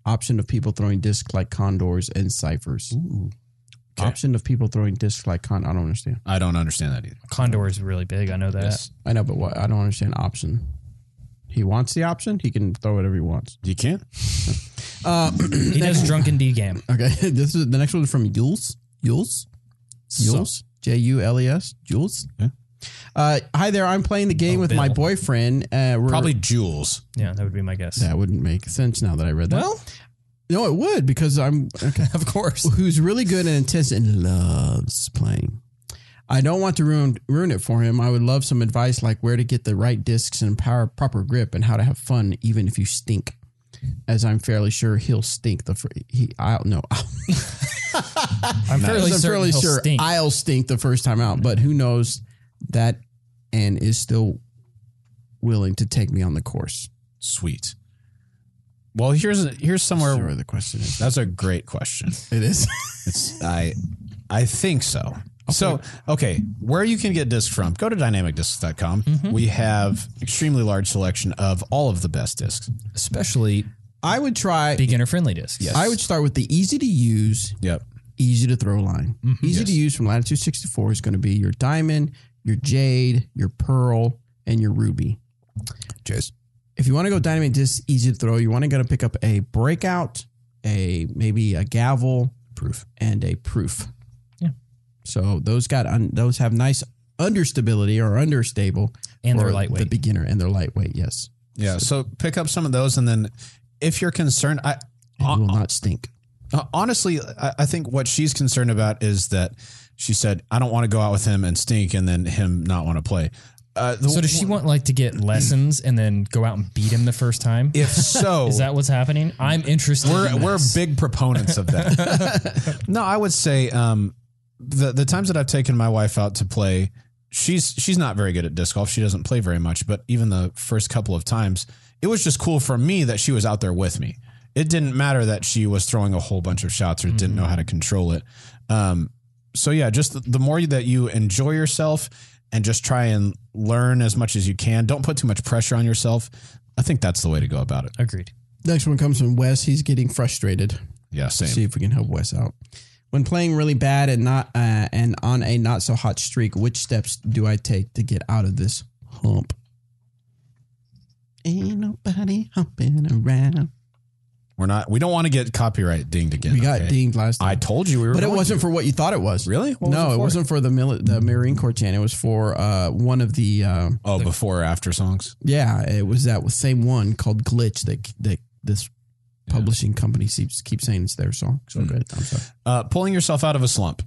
Option of people throwing discs like condors and ciphers. Okay. Option of people throwing discs like I don't understand. I don't understand that either. Condor is really big. I know that. Yes. I know, but what? I don't understand option. He wants the option. He can throw whatever he wants. You can't? He does drunken D-game. Okay. This is the next one is from Jules. Jules. Jules. Jules. Yeah. Hi there. I'm playing the game with my Bill. boyfriend. Probably Jules. Yeah, that would be my guess. That wouldn't make sense now that I read that. Well, No, it would because I'm okay. of course. Who's really good and intense and loves playing. I don't want to ruin it for him. I would love some advice like where to get the right discs and proper grip and how to have fun even if you stink. As I'm fairly sure he'll stink I don't know. I'm fairly sure stink. I'll stink the first time out, but who knows that and is still willing to take me on the course. Sweet. Well, here's somewhere. Sure, the question is. That's a great question. It is. I think so. Okay. So, okay, where you can get discs from, go to dynamicdiscs.com. Mm-hmm. We have extremely large selection of all of the best discs. Especially I would try. beginner-friendly discs. Yes. I would start with the easy to use, Yep. easy to throw line. Easy to use from Latitude 64 is going to be your diamond, your jade, your pearl, and your ruby. Cheers. If you want to go dynamic disc, easy to throw, you want to go to pick up a breakout, maybe a gavel, Proof. and a proof. Yeah. So those have nice understability or understable, And they're for lightweight. The beginner, and they're lightweight. Yes. Yeah. So pick up some of those, and then if you're concerned, It will not stink. honestly, I think what she's concerned about is that she said, "I don't want to go out with him and stink, and then him not want to play." So does she want like to get lessons and then go out and beat him the first time? If so, Is that what's happening? I'm interested. we're big proponents of that. No, I would say the times that I've taken my wife out to play, she's not very good at disc golf. She doesn't play very much, but even the first couple of times, it was just cool for me that she was out there with me. It didn't matter that she was throwing a whole bunch of shots or didn't know how to control it. So yeah, just the more that you enjoy yourself and just try and learn as much as you can. Don't put too much pressure on yourself. I think that's the way to go about it. Agreed. Next one comes from Wes. He's getting frustrated. Yeah, same. See if we can help Wes out. When playing really bad and on a not so hot streak, which steps do I take to get out of this hump? Ain't nobody humping around. We don't want to get copyright dinged again. We got okay? dinged last time. I told you we were. But it going wasn't to. for what you thought it was. Really? What was No, it it for? wasn't for the Marine Corps chant. It was for one of the. Before or after songs. Yeah, it was that same one called Glitch that this publishing company keeps saying it's their song. So good. I'm sorry. Pulling yourself out of a slump.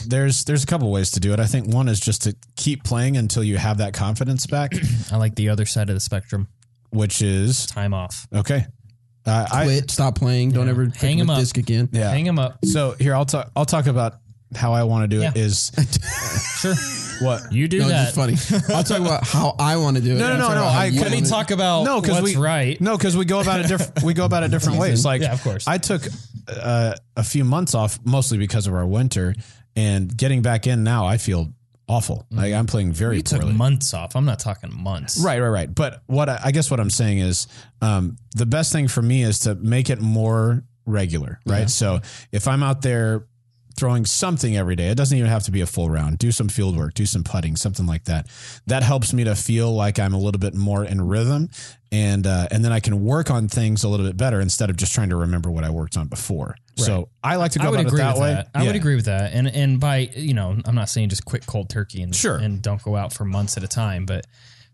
There's a couple ways to do it. I think one is just to keep playing until you have that confidence back, I like the other side of the spectrum. which is Time off. okay. Quit. Stop playing. Don't ever pick Hang up 'em a up. disc again. Yeah. Hang them up. So here I'll talk about how I want to do it. Yeah. Is Sure. what You do No, that. it's just funny. I'll talk about how I want to do it. No, I'll talk about how I you couldn't wanna- Talk about what's right. No, because we go about it different. We go about it different ways. Like, Yeah, of course. I took a few months off, mostly because of our winter, and getting back in now, I feel awful. Like I'm playing very You took poorly. months off. I'm not talking months. Right. But what I guess what I'm saying is, the best thing for me is to make it more regular, right? Yeah. So if I'm out there throwing something every day, it doesn't even have to be a full round. Do some field work, do some putting, something like that. That helps me to feel like I'm a little bit more in rhythm, and then I can work on things a little bit better instead of just trying to remember what I worked on before. Right. So I like to go about it that way. I would agree with that. And by, I'm not saying just quit cold turkey and don't go out for months at a time, but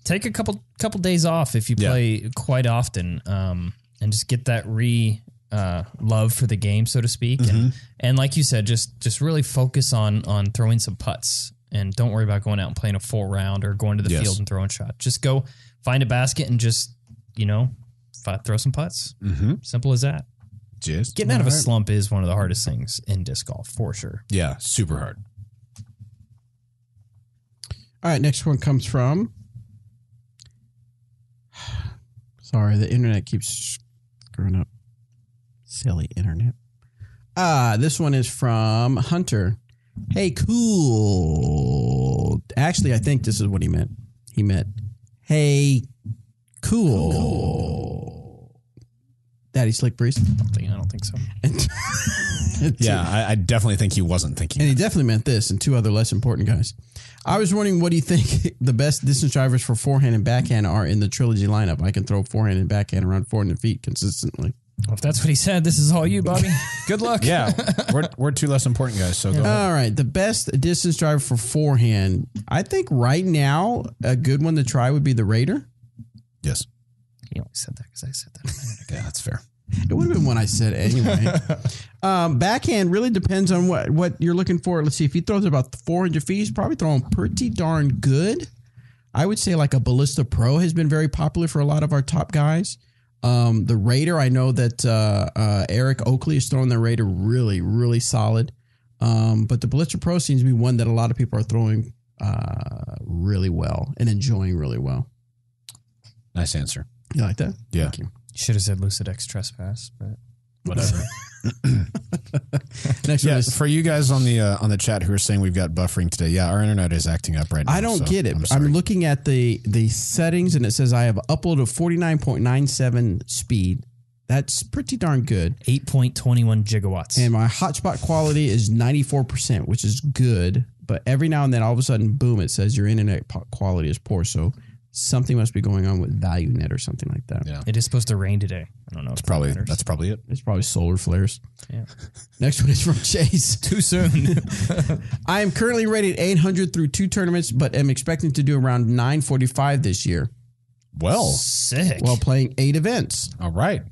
take a couple days off if you play quite often, and just get that love for the game, so to speak. And like you said, just really focus on throwing some putts, and don't worry about going out and playing a full round or going to the field and throwing shots. Just go find a basket and just, throw some putts. Simple as that. Just getting out of a slump is one of the hardest things in disc golf, for sure. Yeah, super hard. All right, next one comes from. Sorry, the internet keeps screwing up. Silly internet. This one is from Hunter. Hey, cool. Actually, I think this is what he meant. He meant, hey, cool. Daddy Slick Breeze. I don't think so. I definitely think he wasn't thinking. And he definitely meant this, and two other less important guys. I was wondering, what do you think the best distance drivers for forehand and backhand are in the Trilogy lineup? I can throw forehand and backhand around 400 feet consistently. Well, if that's what he said, this is all you, Bobby. Good luck. Yeah, we're two less important guys, so go ahead. All right, the best distance driver for forehand. I think right now a good one to try would be the Raider. Yes. He only said that because I said that. Yeah, that's fair. It would have been one I said anyway. Backhand really depends on what you're looking for. Let's see, if he throws about 400 feet, he's probably throwing pretty darn good. I would say like a Ballista Pro has been very popular for a lot of our top guys. The Raider, I know that Eric Oakley is throwing the Raider really, really solid. But the Ballista Pro seems to be one that a lot of people are throwing really well and enjoying really well. Nice answer. You like that? Yeah. Thank you. Should have said Lucidex Trespass, but whatever. Next one is, for you guys on the chat who are saying we've got buffering today. Yeah, our internet is acting up right now. I don't get it. I'm looking at the settings and it says I have upload of 49.97 speed. That's pretty darn good. 8.21 gigawatts. And my hotspot quality is 94%, which is good. But every now and then, all of a sudden, boom, it says your internet quality is poor. So something must be going on with ValueNet or something like that. Yeah. It is supposed to rain today. I don't know. That's probably it. It's probably solar flares. Yeah. Next one is from Chase. Too soon. I am currently rated 800 through 2 tournaments, but am expecting to do around 945 this year. Well, sick. While playing 8 events. All right.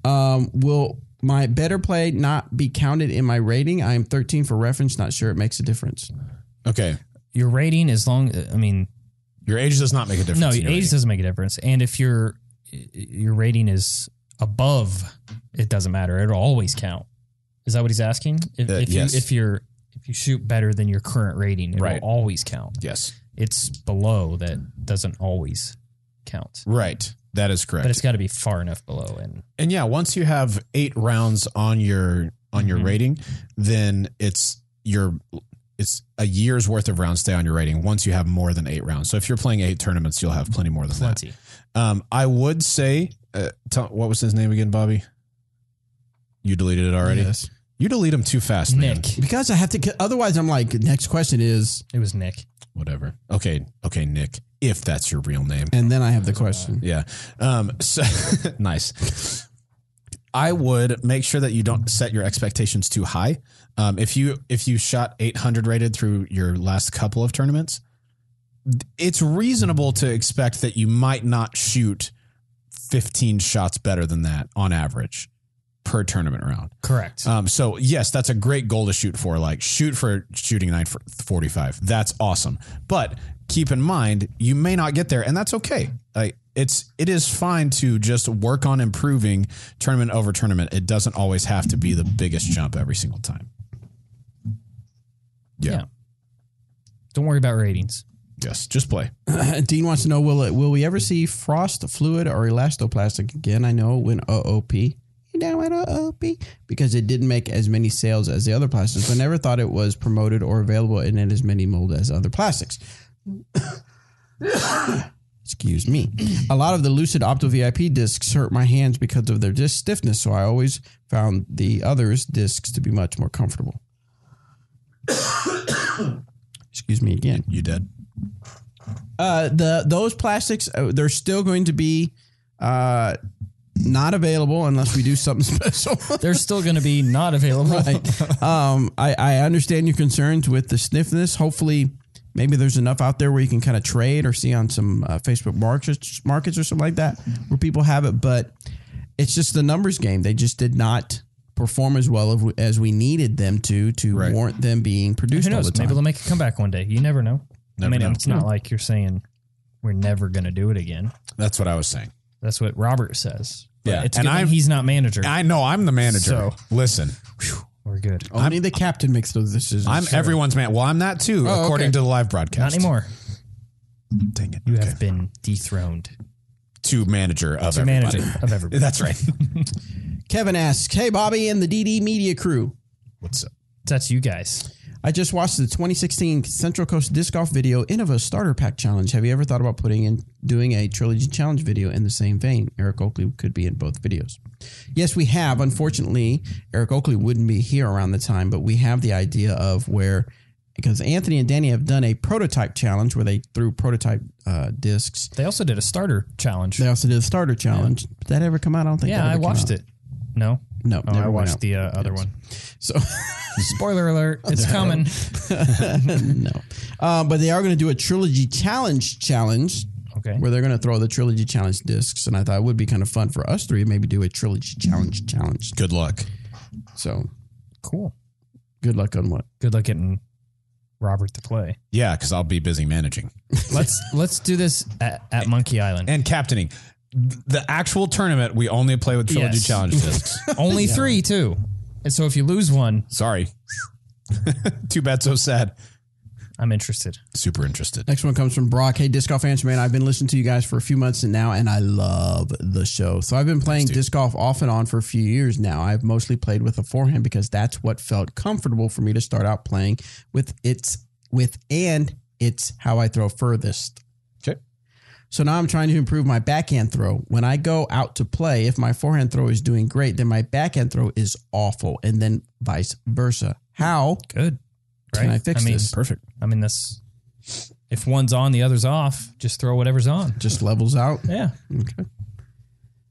Will my better play not be counted in my rating? I am 13 for reference. Not sure it makes a difference. Okay. Your rating, as long, your age does not make a difference. No, your age doesn't make a difference. And if your rating is above, it doesn't matter. It'll always count. Is that what he's asking? Yes. If you shoot better than your current rating, it will always count. Yes. It's below that doesn't always count. Right. That is correct. But it's got to be far enough below. And yeah, once you have 8 rounds on your rating, then it's a year's worth of rounds stay on your rating once you have more than 8 rounds. So if you're playing 8 tournaments, you'll have plenty more than that. I would say, what was his name again, Bobby? You deleted it already? Yes. You delete them too fast, man. Nick. Because I have to, otherwise I'm like, next question is. It was Nick. Whatever. Okay, Nick, if that's your real name. And then I have the question. Yeah. So nice. I would make sure that you don't set your expectations too high. If you shot 800 rated through your last couple of tournaments, it's reasonable to expect that you might not shoot 15 shots better than that on average per tournament round. Correct. So yes, that's a great goal to shoot for. Like shoot for shooting 945. That's awesome. But keep in mind, you may not get there, and that's okay. Like it is fine to just work on improving tournament over tournament. It doesn't always have to be the biggest jump every single time. Yeah. Don't worry about ratings. Yes, just play. Dean wants to know, will we ever see frost, fluid, or elastoplastic again? I know when OOP. You down with OOP? Because it didn't make as many sales as the other plastics, but never thought it was promoted or available in as many mold as other plastics. Excuse me. A lot of the Lucid Opto VIP discs hurt my hands because of their disc stiffness, so I always found the others discs to be much more comfortable. Excuse me again. You did. Those plastics, they're still going to be not available unless we do something special. They're still going to be not available. Right. I understand your concerns with the stiffness. Hopefully, maybe there's enough out there where you can kind of trade or see on some Facebook markets or something like that where people have it. But it's just the numbers game. They just did not perform as well as we needed them to warrant them being produced all the time. Maybe they'll make a comeback one day. You never know. It's not like you're saying we're never going to do it again. That's what I was saying. That's what Robert says. But Yeah. it's and he's not manager. I know I'm the manager. So listen. We're good. Only the captain makes those decisions. I'm everyone's man. Well, I'm that too, according to the live broadcast. Not anymore. Dang it. You have been dethroned. To manager of everybody. everybody. That's right. Kevin asks, hey, Bobby and the DD Media crew. What's up? That's you guys. I just watched the 2016 Central Coast Disc Golf video Innova Starter Pack Challenge. Have you ever thought about doing a Trilogy Challenge video in the same vein? Eric Oakley could be in both videos. Yes, we have. Unfortunately, Eric Oakley wouldn't be here around the time, but we have the idea of because Anthony and Danny have done a prototype challenge where they threw prototype discs. They also did a starter challenge. They also did a starter challenge. Yeah. Did that ever come out? I don't think that ever I watched it. No. No. I watched the other one. So, spoiler alert, it's coming. No. But they are going to do a Trilogy Challenge. Okay. Where they're going to throw the Trilogy Challenge discs. And I thought it would be kind of fun for us three to maybe do a Trilogy Challenge. Good luck. So. Cool. Good luck on what? Good luck getting Robert to play. Yeah, because I'll be busy managing. Let's do this at Monkey Island. And captaining. The actual tournament, we only play with Trilogy Challenge discs. Only 3, too. And so if you lose one... Sorry. Too bad, so sad. I'm interested. Super interested. Next one comes from Brock. Hey, Disc Golf Answer Man. I've been listening to you guys for a few months now, and I love the show. So I've been playing disc golf off and on for a few years now. I've mostly played with a forehand because that's what felt comfortable for me to start out playing with. It's how I throw furthest. Okay. So now I'm trying to improve my backhand throw. When I go out to play, if my forehand throw is doing great, then my backhand throw is awful, and then vice versa. How good can I fix this? Perfect. This, if one's on, the other's off. Just throw whatever's on. Just levels out? Yeah. Okay.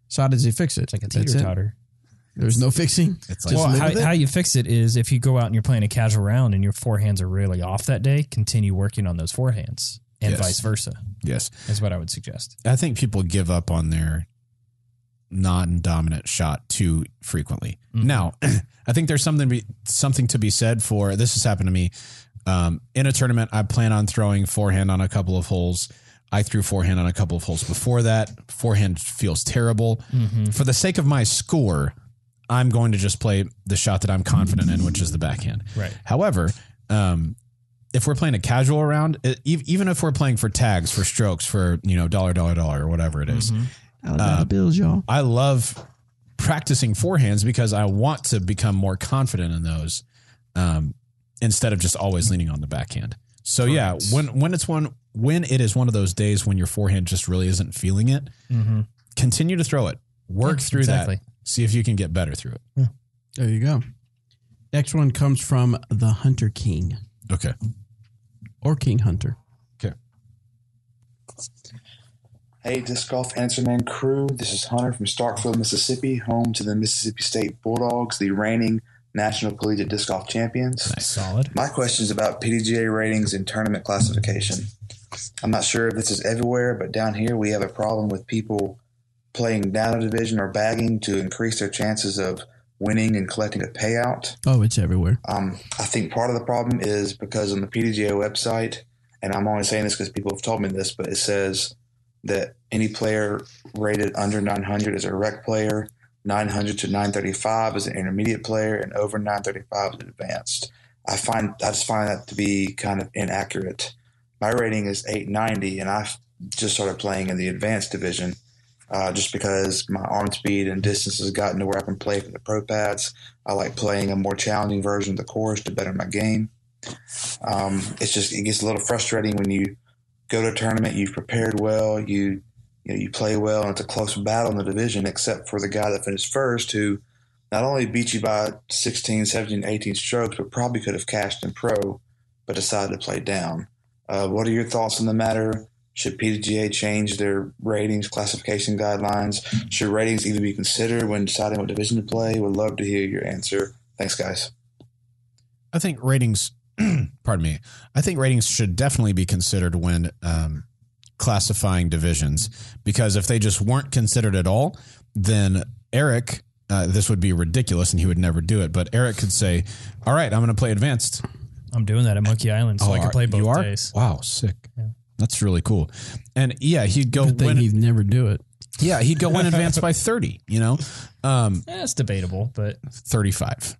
So how does he fix it? It's like a teeter-totter. There's no fixing? It's like, well, how you fix it is if you go out and you're playing a casual round and your forehands are really off that day, continue working on those forehands and vice versa. Yes. Is what I would suggest. I think people give up on their non-dominant shot too frequently. Mm-hmm. Now, I think there's something to be said for, this has happened to me. In a tournament, I plan on throwing forehand on a couple of holes. I threw forehand on a couple of holes before that. Forehand feels terrible. Mm-hmm. For the sake of my score, I'm going to just play the shot that I'm confident in, which is the backhand. Right. However, if we're playing a casual round, even if we're playing for tags, for strokes, for dollar or whatever it is, bills, y'all. I love practicing forehands because I want to become more confident in those, instead of just always leaning on the backhand. So correct. Yeah, when it is one of those days when your forehand just really isn't feeling it, continue to throw it. Work through that. See if you can get better through it. Yeah. There you go. Next one comes from the Hunter King. Okay. Or King Hunter. Okay. Hey, Disc Golf Answer Man crew. This is Hunter from Starkville, Mississippi, home to the Mississippi State Bulldogs, the reigning National Collegiate Disc Golf Champions. Nice. Solid. My question is about PDGA ratings and tournament classification. I'm not sure if this is everywhere, but down here we have a problem with people playing down a division or bagging to increase their chances of winning and collecting a payout. Oh, it's everywhere. I think part of the problem is because on the PDGA website, and I'm only saying this because people have told me this, but it says that any player rated under 900 is a rec player, 900 to 935 is an intermediate player, and over 935 is an advanced. I just find that to be kind of inaccurate. My rating is 890, and I've just started playing in the advanced division. Just because my arm speed and distance has gotten to where I can play for the pro pads. I like playing a more challenging version of the course to better my game. It gets a little frustrating when you go to a tournament, you've prepared well, you play well, and it's a close battle in the division, except for the guy that finished first, who not only beat you by 16, 17, 18 strokes, but probably could have cashed in pro, but decided to play down. What are your thoughts on the matter? Should PDGA change their ratings classification guidelines? Should ratings even be considered when deciding what division to play? Would love to hear your answer. Thanks, guys. I think ratings, pardon me, I think ratings should definitely be considered when classifying divisions, because if they just weren't considered at all, then Eric, this would be ridiculous and he would never do it, but Eric could say, all right, I'm going to play advanced. I'm doing that at Monkey Island, so I can play both days. Wow, sick. Yeah. That's really cool. And yeah, he'd go Good thing win. he'd never do it. Yeah, he'd go win advanced by 30, It's debatable, but 35,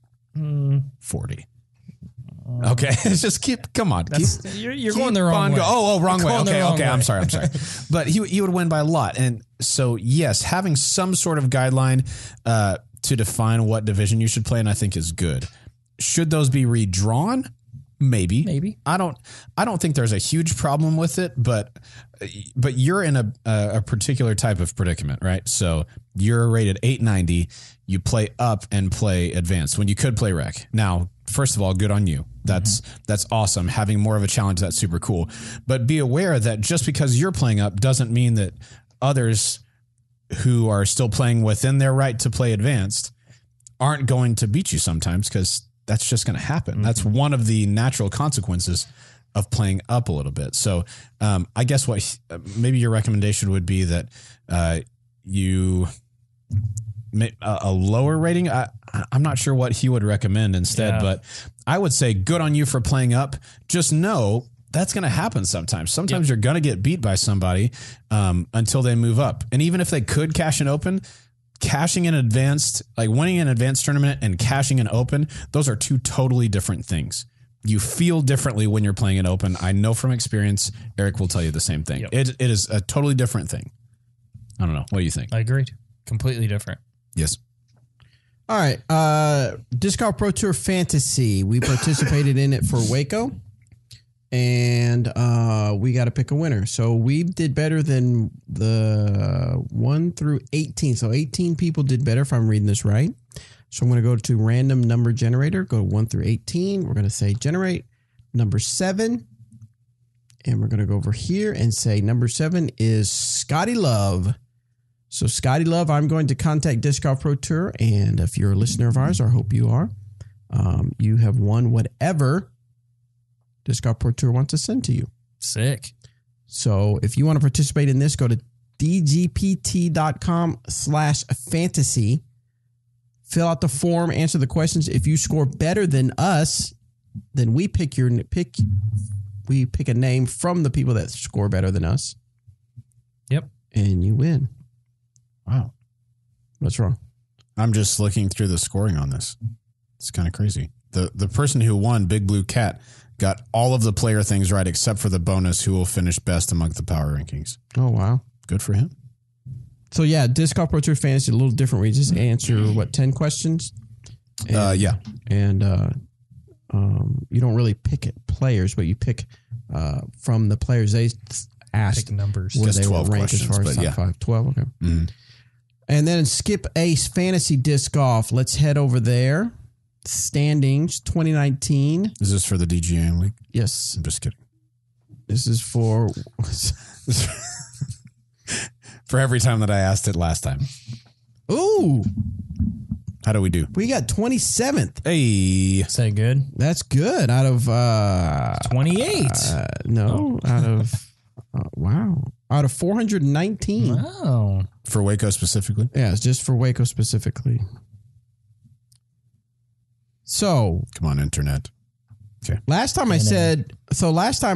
40. Okay, just come on. You're going the wrong way. Wrong way. Going the Okay, wrong way. I'm sorry. But he would win by a lot. And so, yes, having some sort of guideline to define what division you should play in, I think is good. Should those be redrawn? Maybe. I don't think there's a huge problem with it, but you're in a particular type of predicament, right? So you're rated 890, you play up and play advanced when you could play rec. Now, first of all, good on you. That's awesome. Having more of a challenge, that's super cool. But be aware that just because you're playing up doesn't mean that others who are still playing within their right to play advanced aren't going to beat you sometimes, because that's just going to happen. That's one of the natural consequences of playing up a little bit. So I guess maybe your recommendation would be that you a lower rating. I'm not sure what he would recommend instead, but I would say good on you for playing up. Just know that's going to happen sometimes. Sometimes you're going to get beat by somebody until they move up. And even if they could cash an open, cashing an advanced, like winning an advanced tournament and cashing an open, those are two totally different things. You feel differently when you're playing an open. I know from experience. Eric will tell you the same thing. Yep. It is a totally different thing. I don't know. What do you think? I agreed. Completely different. Yes. All right. Disc Golf Pro Tour Fantasy. We participated in it for Waco, and we got to pick a winner. So we did better than the 1 through 18. So 18 people did better, if I'm reading this right. So I'm going to go to random number generator, go 1 through 18. We're going to say generate number 7. And we're going to go over here and say number 7 is Scotty Love. So Scotty Love, I'm going to contact Disc Golf Pro Tour. And if you're a listener of ours, I hope you are, you have won whatever Disc Golf Pro Tour wants to send to you. Sick. So if you want to participate in this, go to dgpt.com/fantasy. Fill out the form, answer the questions. If you score better than us, then we pick a name from the people that score better than us. Yep. And you win. Wow. What's wrong? I'm just looking through the scoring on this. It's kind of crazy. The person who won, Big Blue Cat, got all of the player things right except for the bonus, who will finish best among the power rankings. Oh, wow. Good for him. So, yeah, Disc Golf Pro Tour Fantasy, a little different. We just answer, 10 questions? And, yeah. And you don't really pick players, but you pick from the players they asked. Pick numbers. Where Just they 12 were ranked as far as questions, top 5. 12, okay. Mm. And then Skip Ace Fantasy Disc Golf. Let's head over there. Standings 2019. Is this for the DGA League? Yes. I'm just kidding. This is for for every time that I asked it last time. Ooh, How do we do? we got 27th. Hey. Say good. That's good. Out of 28. out of wow. Out of 419. Wow. For Waco specifically? Yeah, it's just for Waco specifically. So Come on, internet. last time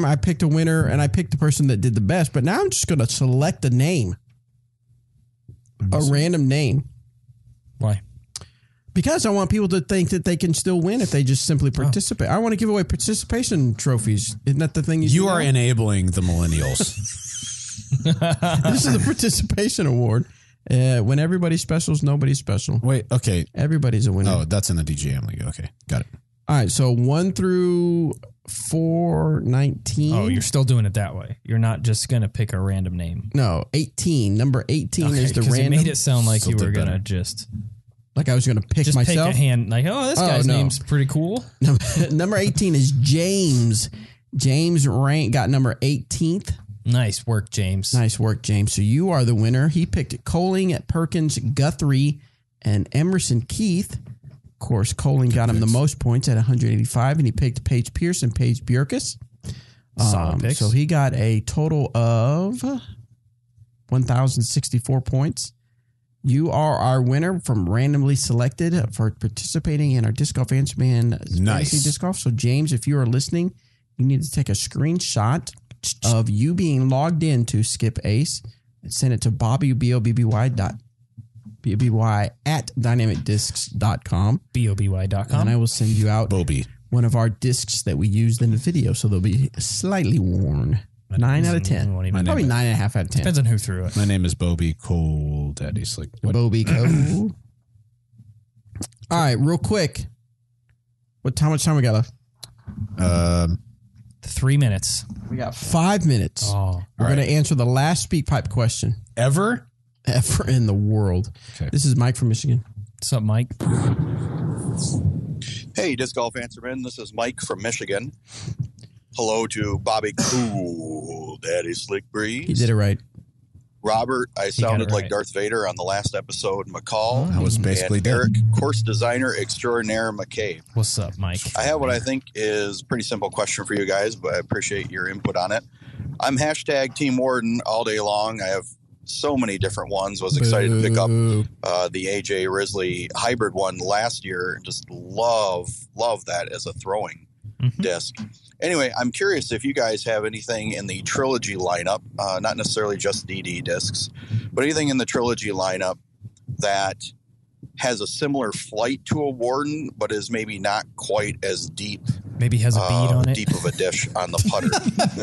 I picked a winner and I picked the person that did the best, but now I'm just going to select a name, a random name, Why? because I want people to think that they can still win if they just simply participate. I want to give away participation trophies. Isn't that the thing you do You are now? enabling the millennials. This is a participation award. When everybody's special is nobody's special. Wait, okay. Everybody's a winner. Oh, that's in the DGA League. Okay, got it. All right, so 1 through 419. Oh, you're still doing it that way. You're not just going to pick a random name. No, 18. Number 18 is the 'cause random. It made it sound like Still you were did going to better. just Like I was going to pick myself. pick a hand. Like, oh, this guy's no. name's pretty cool. Number 18 is James. James got number 18th. Nice work, James. Nice work, James. So you are the winner. He picked Coling, Perkins, Guthrie, and Emerson Keith. Of course, Coling got him the most points at 185, and he picked Paige Pierce and Paige Bjerkes. Solid picks. So he got a total of 1,064 points. You are our winner from randomly selected for participating in our Disc Golf Answer Man Fantasy Disc Golf. So, James, if you are listening, you need to take a screenshot of you being logged in to Skip Ace and send it to Bobby, B-O-B-B-Y at dynamicdiscs.com. BOBY.com. And I will send you out Bobby. one of our discs that we used in the video. So they'll be slightly worn. 9 out of 10. Probably 9.5 out of 10. Depends on who threw it. My name is Bobby Cole Daddy Slick. What? Bobby Cole. All right, real quick. How much time we got left? 3 minutes. We got 5 minutes. Oh, We're going to answer the last speak pipe question Ever? ever in the world. Okay. This is Mike from Michigan. what's up, Mike? Hey, Disc Golf Answerman. This is Mike from Michigan. Hello to Bobby Cool, Daddy Slick Breeze. He did it right. Robert, I got sounded it like right. Darth Vader on the last episode, McCall. I was basically and dead. Eric, course designer extraordinaire McKay. What's up, Mike? I have what I think is a pretty simple question for you guys, but I appreciate your input on it. I'm hashtag Team Warden all day long. I have so many different ones. Was excited to pick up the AJ Risley hybrid one last year and just love that as a throwing disc. Anyway, I'm curious if you guys have anything in the Trilogy lineup, not necessarily just DD discs, but anything in the Trilogy lineup that has a similar flight to a Warden, but is maybe not quite as deep. Maybe has a bead on it. Deep of a dish on the putter.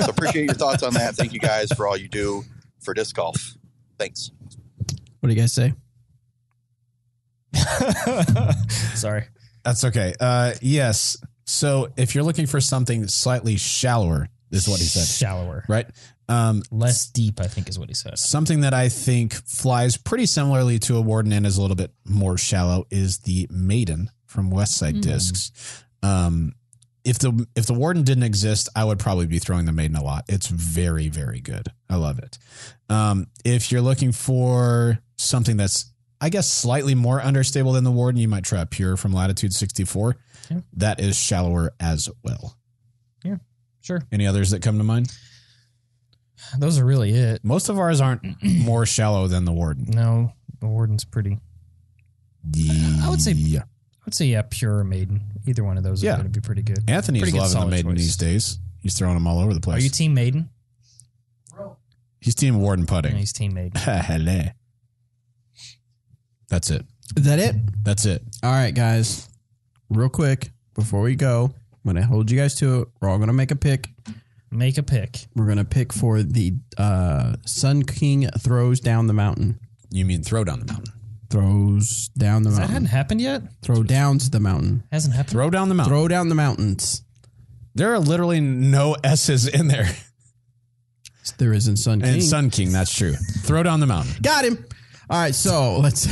So appreciate your thoughts on that. Thank you guys for all you do for disc golf. Thanks. What do you guys say? Sorry. That's okay. Yes. So if you're looking for something slightly shallower, is what he said, Shallower. right? Less deep, I think is what he said. Something that I think flies pretty similarly to a Warden and is a little bit more shallow is the Maiden from Westside Discs. If the Warden didn't exist, I would probably be throwing the Maiden a lot. It's very, very good. I love it. If you're looking for something that's, I guess, slightly more understable than the Warden, you might try a Pure from Latitude 64. Yeah. That is shallower as well. Yeah, sure. Any others that come to mind? Those are really it. Most of ours aren't more shallow than the Warden. No, the Warden's pretty. I would say yeah, Pure or Maiden. Either one of those are going to be pretty good. Anthony's Pretty good loving the solid Maiden choice. these days. He's throwing them all over the place. Are you Team Maiden? He's Team Warden Yeah, putting. he's Team Maiden. Hello. That's it. Is that it? That's it. All right, guys. Real quick, before we go, I'm going to hold you guys to it. We're all going to make a pick. Make a pick. We're going to pick for the Sun King throws down the mountain. You mean throw down the mountain? Throws down the That mountain. hadn't happened yet? Throw downs the mountain. Hasn't happened? Throw down the mountain. Throw down the mountains. There are literally no S's in there. There is in Sun King. And Sun King, that's true. Throw down the mountain. Got him. All right, so let's.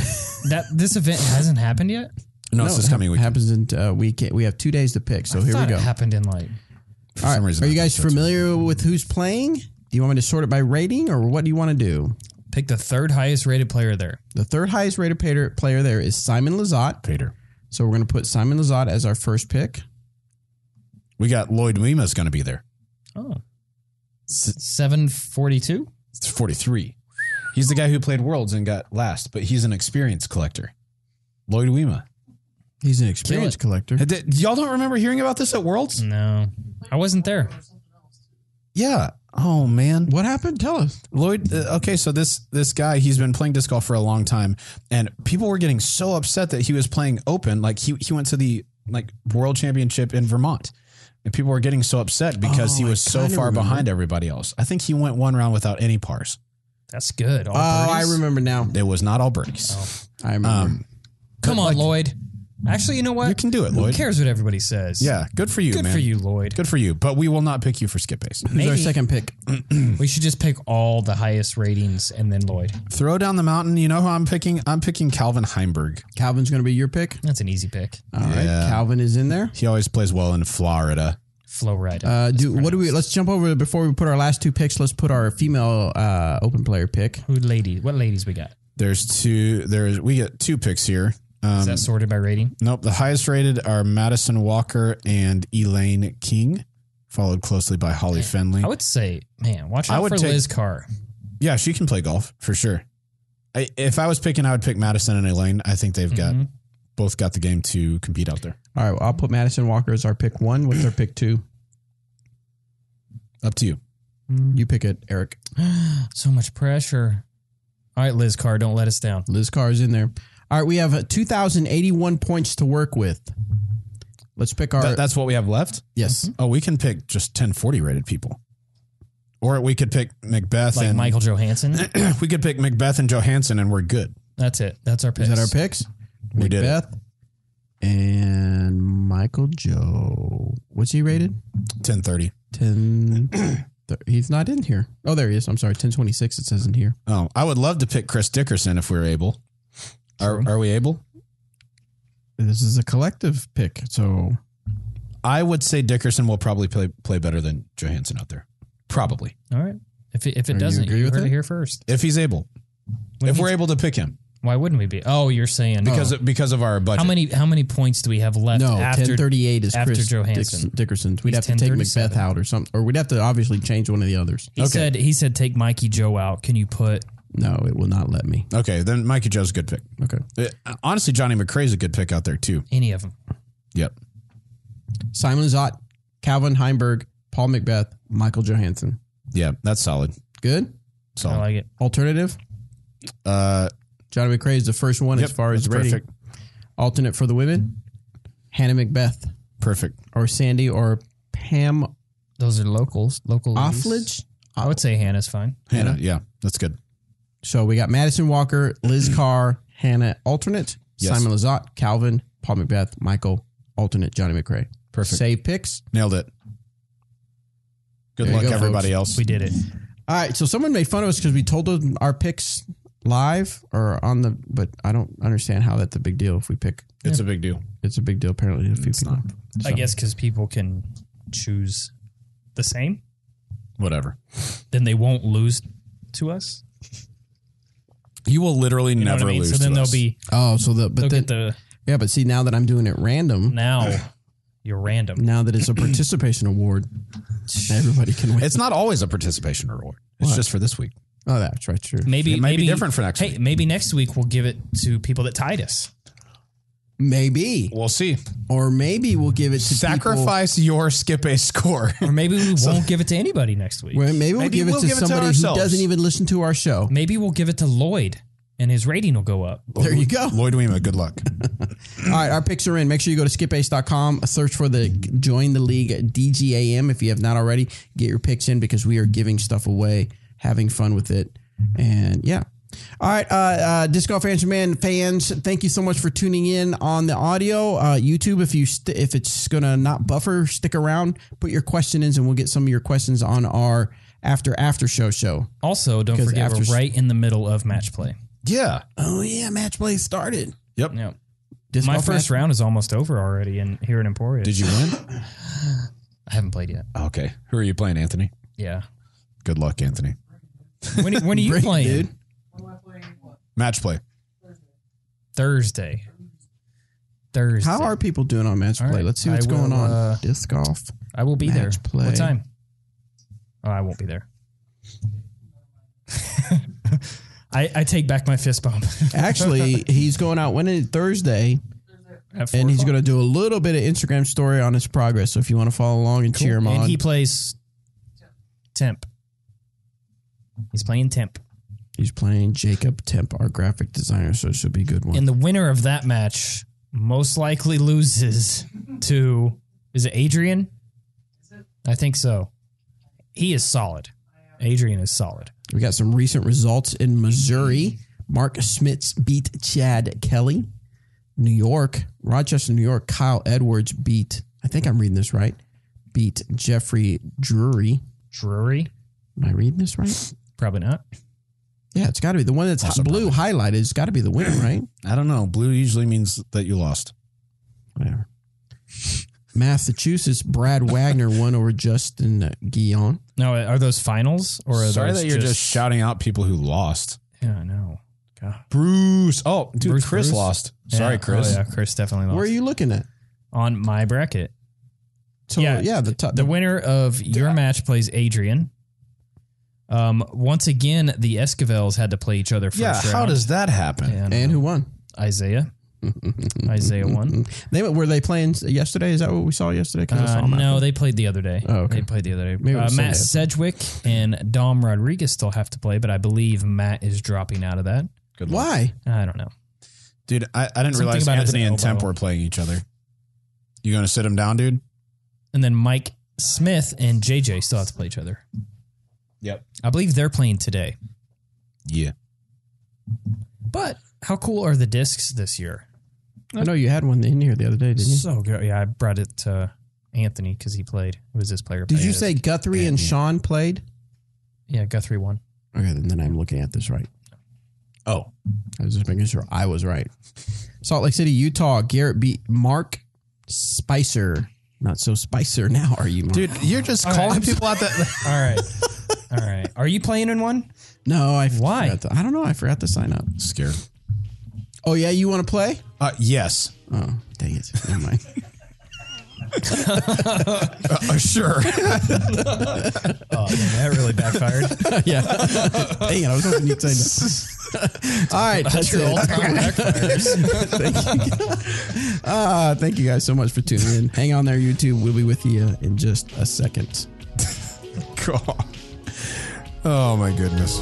This event hasn't happened yet? No, it's this coming week. Happens in weekend. We have 2 days to pick, so I here we thought go. It happened in like. For All some right, reason, are I you thought guys so, too. familiar with who's playing? Do you want me to sort it by rating, or what do you want to do? Pick the third highest rated player there. The third highest rated player there is Simon Lizotte. Peter. So we're going to put Simon Lizotte as our first pick. We got Lloyd Wima's going to be there. Oh. 742? It's 43. He's the guy who played Worlds and got last, but he's an experience collector. Lloyd Wima. He's an experience collector. Y'all don't remember hearing about this at Worlds? No. I wasn't there. Yeah. Oh, man. What happened? Tell us. Lloyd, okay, so this guy, he's been playing disc golf for a long time, and people were getting so upset that he was playing open. Like, he went to the World Championship in Vermont, and people were getting so upset because he was so far behind everybody else. I think he went one round without any pars. That's good. All I birdies? remember now. It was not all birdies. I remember. Come on, Lloyd. Actually, you know what? You can do it, Who Lloyd. cares what everybody says? Yeah, good for you, Good man. for you, Lloyd. Good for you. But we will not pick you for skip ace. Who's our second pick? We should just pick all the highest ratings and then Lloyd. Throw down the mountain. You know who I'm picking? I'm picking Calvin Heimberg. Calvin's going to be your pick. That's an easy pick. All right, Calvin is in there. He always plays well in Florida. Florida. Let's jump over before we put our last two picks. Let's put our female open player pick. What ladies we got? We get two picks here. Is that sorted by rating? Nope. The highest rated are Madison Walker and Elaine King, followed closely by Holly Finley. I would say, man, watch out for Liz Carr. Yeah, she can play golf for sure. If I was picking, I would pick Madison and Elaine. I think they've both got the game to compete out there. All right, well, I'll put Madison Walker as our pick 1. What's our pick 2? Up to you. You pick it, Eric. So much pressure. All right, Liz Carr, don't let us down. Liz Carr is in there. All right, we have 2,081 points to work with. Let's pick our... That's what we have left? Yes. Oh, we can pick just 1040 rated people. Or we could pick Macbeth like and... Michael Johansson? We could pick Macbeth and Johansson and we're good. That's it. That's our picks. Is that our picks? We did Macbeth and Michael Joe. What's he rated? 1030. 10... He's not in here. Oh, there he is. I'm sorry. 1026 it says in here. Oh, I would love to pick Chris Dickerson if we were able. Are we able? This is a collective pick, so I would say Dickerson will probably play better than Johansson out there. Probably. All right. If it doesn't, you heard it here first. If he's able. If we're able to pick him. Why wouldn't we be? Oh, you're saying because of our budget. How many points do we have left? No, after 1038 is after Chris Johansson. Dickerson. We'd have to take Macbeth out or something, or we'd have to obviously change one of the others. He said take Mikey Joe out. Can you put? No, it will not let me. Okay, then Mikey Joe's a good pick. Okay. Honestly, Johnny McRae's a good pick out there too. Any of them. Yep. Simon Zott, Calvin Heimberg, Paul Macbeth, Michael Johansson. Yeah, that's solid. Good? Solid. I like it. Alternative? Johnny McRae is the first one as far as rating. Perfect. Alternate for the women? Hannah Macbeth. Perfect. Or Sandy or Pam Those are locals. Local ladies. Offledge? I would say Hannah's fine. Hannah, yeah, that's good. So we got Madison Walker, Liz Carr, Hannah alternate, Yes. Simon Lizotte, Calvin, Paul Macbeth, Michael alternate, Johnny McRae. Perfect. Save picks. Nailed it. Good There you luck, go, everybody folks. else. We did it. All right, so someone made fun of us because we told them our picks live or on the, but I don't understand how that's a big deal if we pick. It's a big deal. It's a big deal apparently to a few people. I guess because people can choose the same, Whatever. then they won't lose to us. You will literally You know never what I mean? lose. So then to they'll us. be Oh, so the they'll but get then, the yeah, but see now that I'm doing it random, now you're random. now that it's a participation award, everybody can win. It's not always a participation reward. It's What? just for this week. Oh, that's right, true. Maybe It might be maybe different for next Hey, week. maybe next week we'll give it to people that tied us. Maybe, We'll see. or maybe we'll give it to Sacrifice your skip a score. Or maybe we won't give it to anybody next week. People. Well, maybe we'll give it to somebody who ourselves. doesn't even listen to our show. Maybe we'll give it to Lloyd and his rating will go up. There you go. Lloyd Weema, good luck. All right, our picks are in. Make sure you go to skipace.com, search for the Join the League DGAM if you have not already. Get your picks in because we are giving stuff away, having fun with it. And yeah. All right, Disc Golf Answer Man fans, thank you so much for tuning in on the audio. YouTube, if it's going to not buffer, stick around, put your question in, and we'll get some of your questions on our after show. Also, don't Because forget after- we're right in the middle of match play. Yeah. Oh, yeah, match play started. Yep. Yeah. Disc My golf first match- round is almost over already here in Emporia. Did you win? I haven't played yet. Okay. Who are you playing, Anthony? Yeah. Good luck, Anthony. When are you Great, playing? dude. Match play. Thursday. How are people doing on match All play? right, Let's see what's I going will, on. Disc golf. I will be there. Match play. What time? Oh, I won't be there. I take back my fist bump. Actually, he's going out winning Thursday, At 4 and he's o'clock. going to do a little bit of Instagram story on his progress. So if you want to follow along and cheer him And on, he plays temp. He's playing temp. he's playing Jacob Temp, our graphic designer. So it should be a good one. And the winner of that match most likely loses to, is it Adrian? I think so. He is solid. Adrian is solid. We got some recent results in Missouri. Mark Schmitz beat Chad Kelly. New York, Rochester, New York, Kyle Edwards beat, I think I'm reading this right, beat Jeffrey Drury. Drury? Am I reading this right? Probably not. Yeah, it's got to be the one that's blue highlighted. It's got to be the winner, right? I don't know. Blue usually means that you lost. Whatever. Massachusetts, Brad Wagner won over Justin Guillon. No, are those finals or are Sorry those that you're just shouting out people who lost. Yeah, I know. God. Bruce. Oh, dude, Bruce, Chris lost. Sorry, Yeah. Chris. Oh, yeah, Chris definitely lost. Where are you looking at? On my bracket. So, Yeah, the winner of your match plays Adrian. Once again, the Esquivels had to play each other first round. How does that happen? And who won? Isaiah. Isaiah won. Were they playing yesterday? Is that what we saw yesterday? 'Cause I saw them No, after. they played the other day. Oh, okay. They played the other day. Maybe it was Matt Sunday. Sedgwick and Dom Rodriguez still have to play, but I believe Matt is dropping out of that. Good luck. Why? I don't know. Dude, I didn't Something realize about his Anthony and elbow. Temp were playing each other. You going to sit him down, dude? And then Mike Smith and JJ still have to play each other. Yep. I believe they're playing today. Yeah. But how cool are the discs this year? I know you had one in here the other day, didn't you? So good. Yeah, I brought it to Anthony because he played. It was his player. Did you playing say it. Guthrie and Sean played? Yeah, Guthrie won. Okay, then I'm looking at this right. Oh. I was just making sure I was right. Salt Lake City, Utah. Garrett beat Mark Spicer. Not so Spicer now, are you, Mark? Dude, you're just calling people out that. All right. All right. Are you playing in one? No, Why? I don't know. I forgot to sign up. Scared. Oh, yeah? You want to play? Yes. Oh, dang it. Never mind. Sure. Oh, man, that really backfired. Yeah. Dang it. I was hoping you'd say no. All right. That's your it. all-time backfires. Thank you guys so much for tuning in. Hang on there, YouTube. We'll be with you in just a second. God. Oh, my goodness.